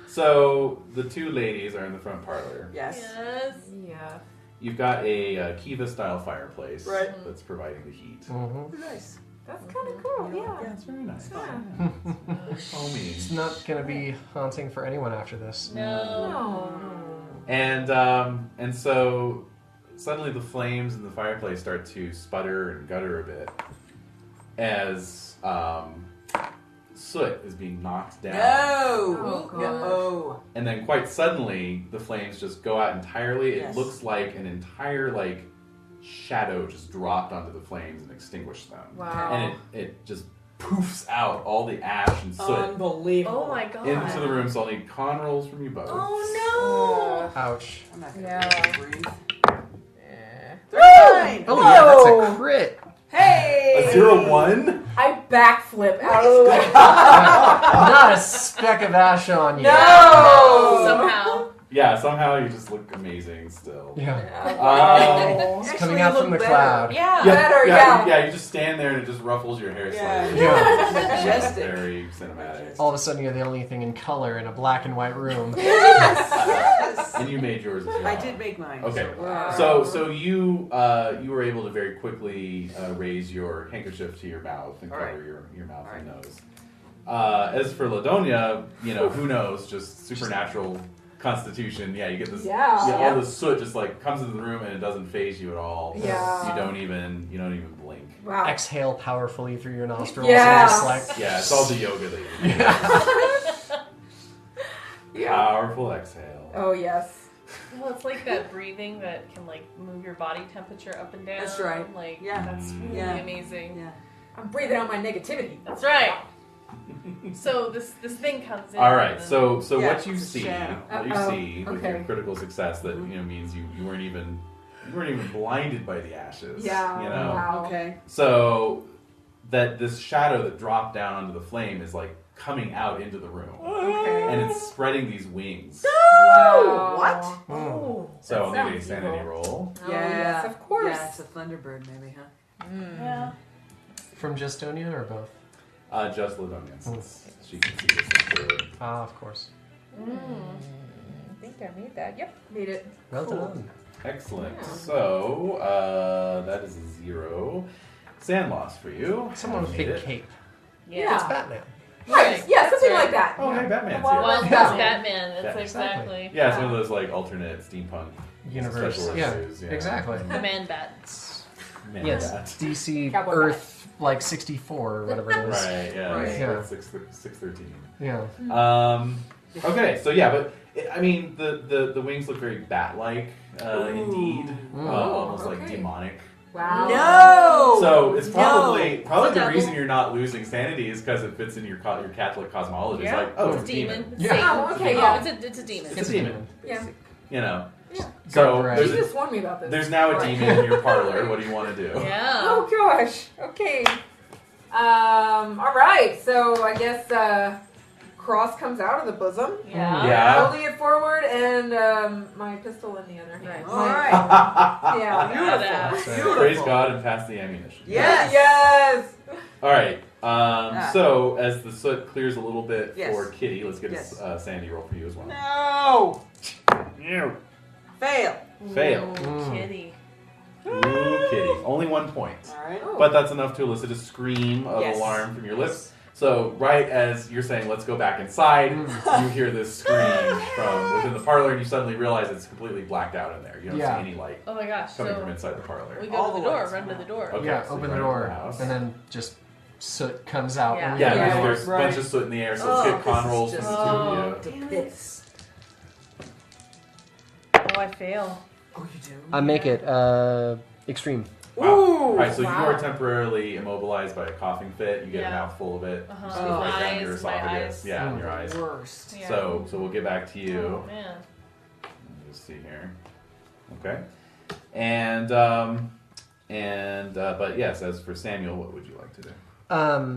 So the two ladies are in the front parlor. Yes. Yes. Yeah. You've got a Kiva-style fireplace Right. that's providing the heat. Mm-hmm. Nice. That's kind of cool. Yeah. Yeah. It's very nice. Yeah. It's Homey. not gonna be haunting for anyone after this. No. No. And so suddenly the flames in the fireplace start to sputter and gutter a bit as soot is being knocked down. No! Oh, No! And then quite suddenly, the flames just go out entirely. Yes. It looks like an entire shadow just dropped onto the flames and extinguished them. Wow. And it just poofs out all the ash and soot Unbelievable. Oh my god. into the room. So I'll need con rolls from you both. Oh Ouch. I'm not gonna Yeah. breathe. Yeah. 39! Oh yeah, that's a crit. Hey! A 0-1? I backflip out of the way. Not a speck of ash on you. No! no! Somehow. Yeah, somehow you just look amazing still. Yeah. Um, It's coming out from the cloud. Yeah. Better, yeah. You just stand there and it just ruffles your hair Yeah. slightly. Yeah. Majestic. Very cinematic. All of a sudden, you're the only thing in color in a black and white room. Yes. And you made yours as well. I did make mine. Okay. So, So you were able to very quickly raise your handkerchief to your mouth and All cover right. your mouth All and right. nose. As for Ladonia, who knows? Just supernatural constitution. Yeah, you get this. Yeah. All this soot just comes into the room and it doesn't phase you at all. Yeah. You don't even blink. Wow. Exhale powerfully through your nostrils. Yeah. And just like, Yeah, it's all the yoga that you do. Yeah. Powerful exhale. Oh, yes. Well, it's like that breathing that can move your body temperature up and down. That's right. Yeah. That's really Yeah. amazing. yeah. I'm breathing out my negativity. That's right. So this thing comes in. All right. and- So Yeah, what you it's a see, shadow. with Okay. your critical success, that means you weren't even blinded by the ashes. Yeah. Wow. Okay. So that this shadow that dropped down onto the flame is coming out into the room, Okay. and it's spreading these wings. Wow. What? Oh. So I'll That need a sounds sanity evil. roll. Oh, yes, of course. Yeah, it's a thunderbird, maybe, huh? Yeah. from Justonia or both? Just Ladonia, since she can see this through. Ah, of course. I think I made that. Yep, made it. Well Cool. done. Excellent. Yeah. So that is a 0. Sand loss for you. Someone with a Made big it. cape. Yeah. It's Batman. Right. Yeah, something like that. Oh, hey, Batman's Wild here. Wild Yeah. West Batman. It's Yeah. exactly. Yeah, it's one of those alternate steampunk Universe. special Yeah, issues. Yeah. exactly. The Man Bat. Man, Yes, that. DC Cowboy Earth 64 or whatever it is. Right, yeah. Right. It's Yeah. 613. Yeah. Okay, so yeah, but the wings look very bat-like, indeed, almost like okay. demonic. Wow. No! So it's probably It's a the devil. reason you're not losing sanity is because it fits in your Catholic cosmology. Yeah. It's it's a Demon. demon. Yeah. Satan. Oh, okay, Oh, yeah. it's a demon. It's a demon. Yeah. Yeah. Yeah. So Right. there's, Jesus warned me about this. there's now a Right. demon in your parlor. What do you want to do? Yeah. Oh gosh. Okay. All right. So I guess cross comes out of the bosom. Yeah. Yeah. Holding it forward, and my pistol in the other hand. Right. All right. Yeah. Beautiful. Beautiful. Praise God and pass the ammunition. Yes. Yes. All right. So as the soot clears a little bit Yes. for Kitty, let's get Yes. a sandy roll for you as well. No! Yeah. Fail. Fail. Ooh, kitty. Ooh, Kitty. Only 1 point. All right. Oh. But that's enough to elicit a scream of Yes. alarm from your lips. So right as you're saying, let's go back inside, you hear this scream from within the parlor, and you suddenly realize it's completely blacked out in there. You don't Yeah. see any light Oh my gosh. coming from So inside the parlor. we go All to the the door, lights run to went the door. Okay. Yeah, so open you the run into door, the house. and then just soot comes out. Yeah. when Yeah, you- Yeah. there's a Right. bunch of soot in the air, so Oh, let's get con this rolls is from the just- two Oh. of you. This. Oh, I fail. Oh, you do? I make it extreme. Wow. Ooh, All right, so you wow. are temporarily immobilized by a coughing fit. You get a Yeah. mouthful of it. Uh-huh. Just goes right My down your eyes, my esophagus. eyes. Yeah, in your eyes. Worst. Yeah. So we'll get back to you. Oh man. Let's see here. Okay. And but yes, as for Samuel, what would you like to do?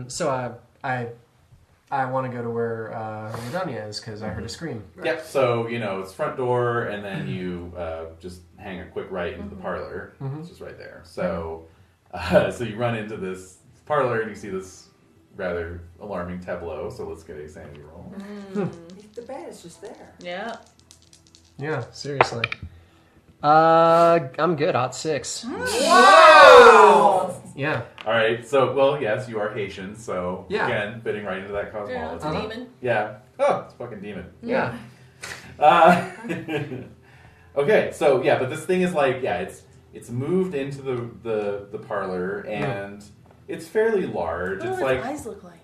So I want to go to where Ladonia is because I heard a scream. Right. Yep. So it's front door, and then you just hang a quick right into the parlor. It's just right there. So so you run into this parlor, and you see this rather alarming tableau. So let's get a sanity roll. The bed is just there. Yeah. Yeah, seriously. I'm good. Hot 6. Wow! Yeah. All right. So yes, you are Haitian. So Yeah. again, fitting right into that Yeah, it's cosmology. a Uh-huh. demon. Yeah. Oh, it's a fucking demon. Yeah. Okay, so but this thing is It's moved into the parlor, and it's fairly large. What It's do like its eyes look like?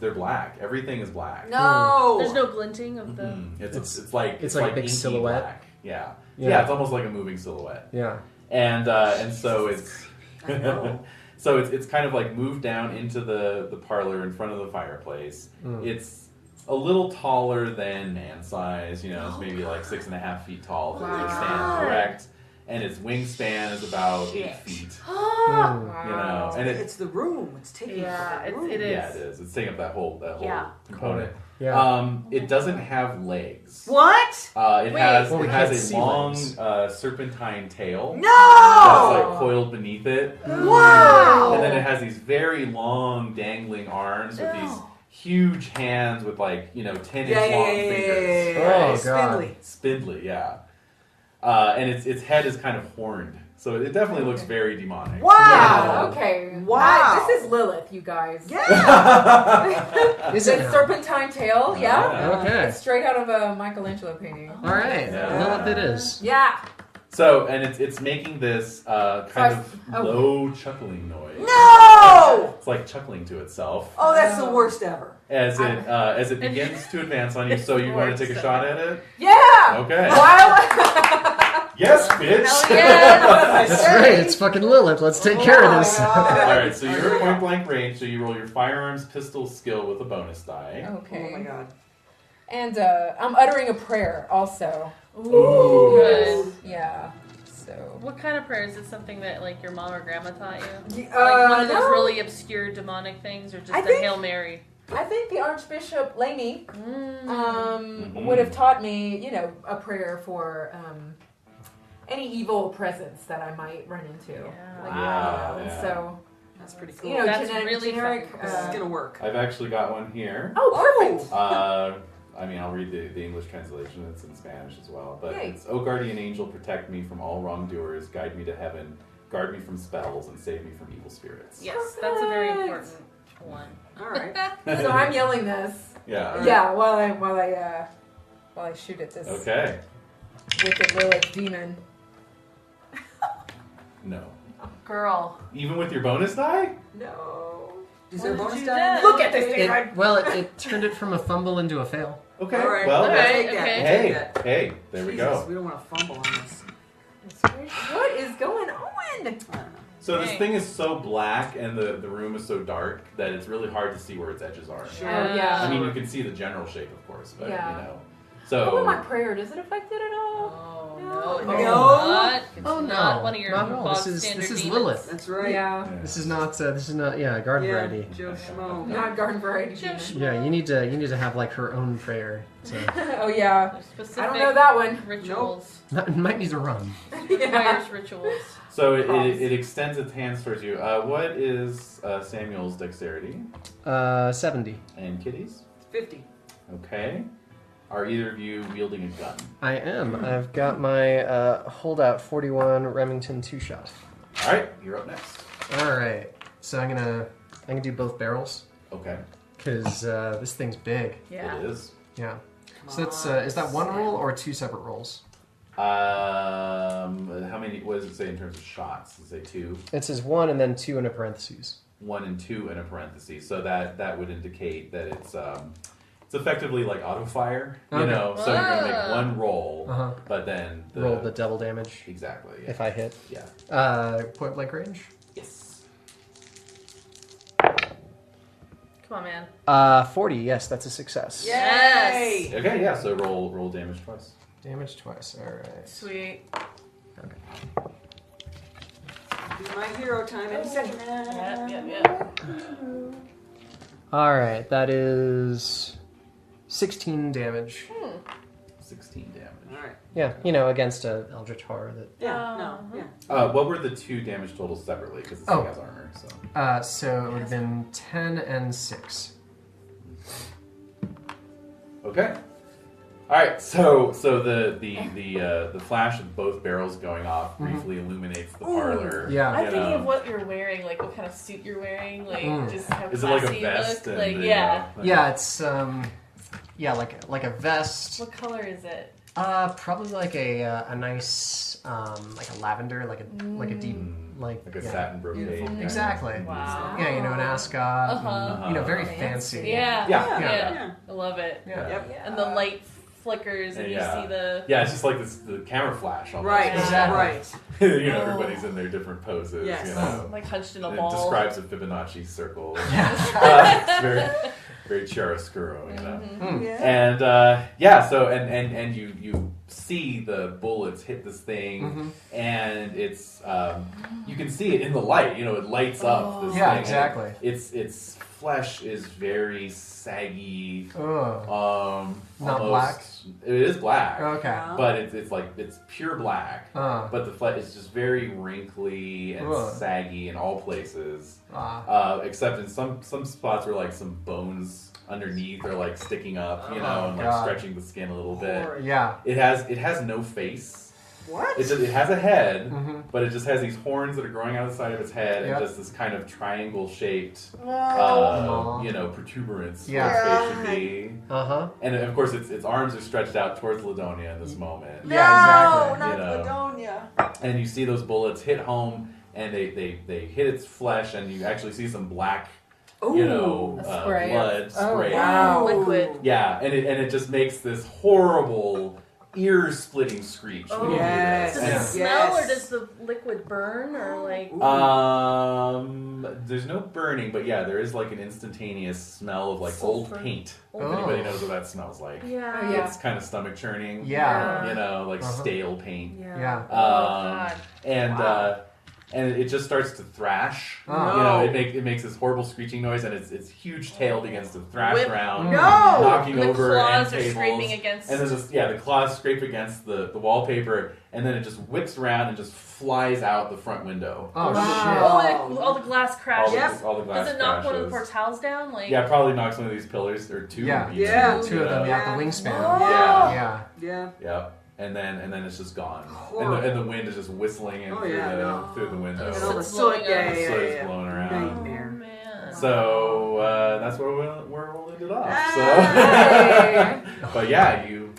they're black. Everything is black. No. There's no glinting of the. Mhm. It's like big inky silhouette. black. Yeah. Yeah. Yeah, it's almost like a moving silhouette. Yeah. And so it's I know. so it's kind of like moved down into the parlor in front of the fireplace. It's a little taller than man size. It's maybe like 6.5 feet tall. If it stands erect, and its wingspan is about 8 feet. And It's the room. It's taking Yeah, up the room. it is. Yeah, it is. It's taking up that whole Yeah. component. Yeah. It doesn't have legs. What? It Wait. has Well, we it can't has see a long legs. serpentine tail No! that's like coiled beneath it. Wow! And then it has these very long dangling arms with these huge hands with 10-inch long fingers. Oh, God. Spindly. Spindly, yeah. And its head is kind of horned, so it definitely looks very demonic. Wow! Okay. Wow. This is Lilith, you guys. Yeah! Is The it now? serpentine tail, yeah. Okay. It's straight out of a Michelangelo painting. All right. Yeah. Lilith it is. Yeah. So, and it's making this kind of Oh. low chuckling noise. No! It's like chuckling to itself Oh, that's the worst ever. as it begins to advance on you. So you want to take a shot at it? Yeah. Okay. Wow. Yes, bitch. Hell yes! That's right. It's fucking Lilith. Let's take care of this. All right. So you're at point blank range. So you roll your firearms pistol skill with a bonus die. Okay. Oh my god. And I'm uttering a prayer also. Ooh. Good. Yeah. So. What kind of prayer? Is it something that your mom or grandma taught you? Yeah, Like one of those no. really obscure demonic things, or just I a think- Hail Mary? I think the Archbishop Laney Mhm. would have taught me, a prayer for any evil presence that I might run into. Yeah. Wow. And Yeah. so, That's pretty cool. That's generic. really generic fucking This is gonna work. I've actually got one here. oh, perfect. I'll read the English translation. It's in Spanish as well. But Yay. it's, "O guardian angel, protect me from all wrongdoers, guide me to heaven, guard me from spells, and save me from evil spirits." Yes, that's a very important one. All right. So I'm yelling this. Yeah. Yeah, while I shoot at this Okay. wicked Lilith demon. No. Girl. Even with your bonus die? No. Is there a What bonus did you die? do? Look at this thing. It turned it from a fumble into a fail. Okay. All right. Well, All that's- right. Take that. okay. hey, Take that. hey, there we Jesus, go. We don't want to fumble on this. What is going on? I don't know. So this Hey. thing is so black and the room is so dark that it's really hard to see where its edges are. Sure. Oh, yeah. I mean, you can see the general shape, of course, but Yeah. So What about my prayer? Does it affect it at all? Oh No. no! It's No. not. It's Oh, no. not one of your Not at all. bog This is standard demons. Lilith. That's right. Yeah. This is not garden Yeah, variety. Joe Schmo. Not garden variety Joe demon. Yeah, you need to have her own prayer. So Oh yeah. There's specific I don't know that one. rituals. might need to run. Requires rituals. So it extends its hands towards you. What is Samuel's dexterity 70. and Kitty's? 50. Okay. Are either of you wielding a gun? I am. I've got my holdout 41 Remington 2-shot. All right, you're up next. All right. So I'm gonna do both barrels Okay, because this thing's big. Yeah. it is. Yeah. So that's is that one roll or two separate rolls? How many? What does it say in terms of shots? Does it say 2? It says 1 and then 2 in a parentheses. 1 and 2 in a parenthesis. So that would indicate that it's effectively like auto fire. You Okay. know, so you're gonna make one roll, Uh-huh. but then Roll the double damage exactly. Yeah. if I hit. Yeah. Point blank range. Yes. Come on, man. 40. Yes, that's a success. Yes. Okay. Yeah. So roll damage twice. Damage twice. All right. Sweet. Do my hero time in a second. Yep. All right. That is 16 damage. 16 damage. All right. Yeah, against a eldritch horror that. Yeah. No. Yeah. What were the 2 damage totals separately? Because this thing has armor. So. So it would have been 10 and 6. Okay. All right. So the flash of both barrels going off briefly illuminates the parlor. Yeah. I'm you thinking know. of what you're wearing, like what kind of suit you're wearing, like just how Is it like a classy you vest? look. And Like yeah. like- Yeah, it's like a vest. What color is it? Probably like a nice like a lavender, like a deep like a satin brocade. Beautiful. Exactly. Wow. Yeah, an ascot. Uh-huh. And, very Fancy. fancy. Yeah. Yeah. I love it. Yeah. Yep. And the light flickers and you see the... Yeah, it's just like the camera flash almost. Right. Exactly. Right. Everybody's in their different poses. Yes. Like hunched in a It ball. describes a Fibonacci circle. It's very, very chiaroscuro, Yeah. And so and you see the bullets hit this thing, and it's you can see it in the light. It lights up. This Yeah, thing, exactly. Its flesh is very saggy. Not almost, black? It is black. Okay. But it's pure black. But the flesh is just very wrinkly and saggy in all places. Except in some spots where like some bones underneath are like sticking up, and like stretching the skin a little bit. Yeah. It has no face. What? It has a head, but it just has these horns that are growing out of the side of its head, Yep. and just this kind of triangle shaped, protuberance Yeah. where its face should be. Uh-huh. And of course, its arms are stretched out towards Ladonia in this moment. Yeah, exactly. No, not You Ladonia. And you see those bullets hit home, and they hit its flesh, and you actually see some black, A spray. blood spray. Wow. Liquid. Yeah, and it just makes this horrible, ear-splitting screech when you Yes. do Does it this. smell or does the liquid burn or like... There's no burning, but yeah, there is like an instantaneous smell of like old Sulfur. paint. If Oh. anybody knows what that smells like. Yeah. Oh, yeah. It's kind of stomach churning. Yeah. Like stale paint. Yeah. Oh, God. And Wow. and it just starts to thrash. Oh. It makes this horrible screeching noise, and its huge tail begins to thrash Whip. around, No! knocking The over claws end are tables. scraping against... And then the claws scrape against the wallpaper, and then it just whips around and just flies out the front window. Oh, Wow. Oh, all the glass crashes. All the glass Does it knock one of the crashes. portals down? Like... Yeah, probably knocks one of these pillars or two. Yeah. each, Yeah. Two of them, Yeah. the wingspan. Oh. Yeah. Yeah. Yep. And then it's just gone. Horrible. And the wind is just whistling in through the window. And all the It's soot, blowing yeah, up. yeah, Soot is yeah. blowing around. Nightmare. Oh, man. So that's where we'll end it off. Hey. So, but yeah, you.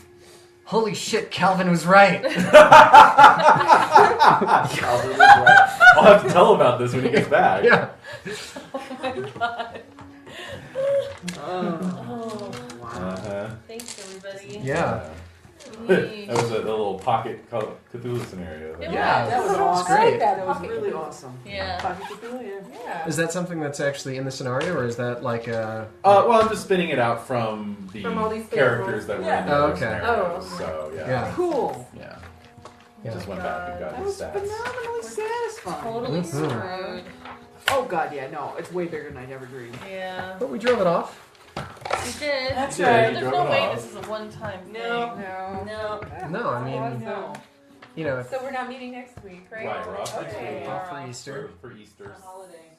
Holy shit, Calvin was right. Calvin was right. I'll have to tell him about this when he gets back. Yeah. Oh, my God. Oh. Oh, Uh-huh. thanks, everybody. Yeah. We- That was a little pocket Call of Cthulhu scenario. It Yeah. That was That's awesome. great. That was really awesome. Yeah. Pocket Cthulhu, yeah. Yeah. Is that something that's actually in the scenario, or is that like a... Well, I'm just spinning it out from the From all these characters that were in the Oh, other okay. scenarios. Oh. So yeah. Yeah. Cool. Yeah. Yeah. Just went back and got That the was stats. phenomenally satisfying. Totally Mhm. screwed. Oh god, yeah, no, it's way bigger than I ever dreamed. Yeah. But we drove it off. We did. That's Yeah, right. you There's drove no it way off. this is a one-time thing. No. No. No. No, I mean, No. you know, if So we're not meeting next week, right? Right, we're off next Okay. week. off for Easter. For Easter. Holiday.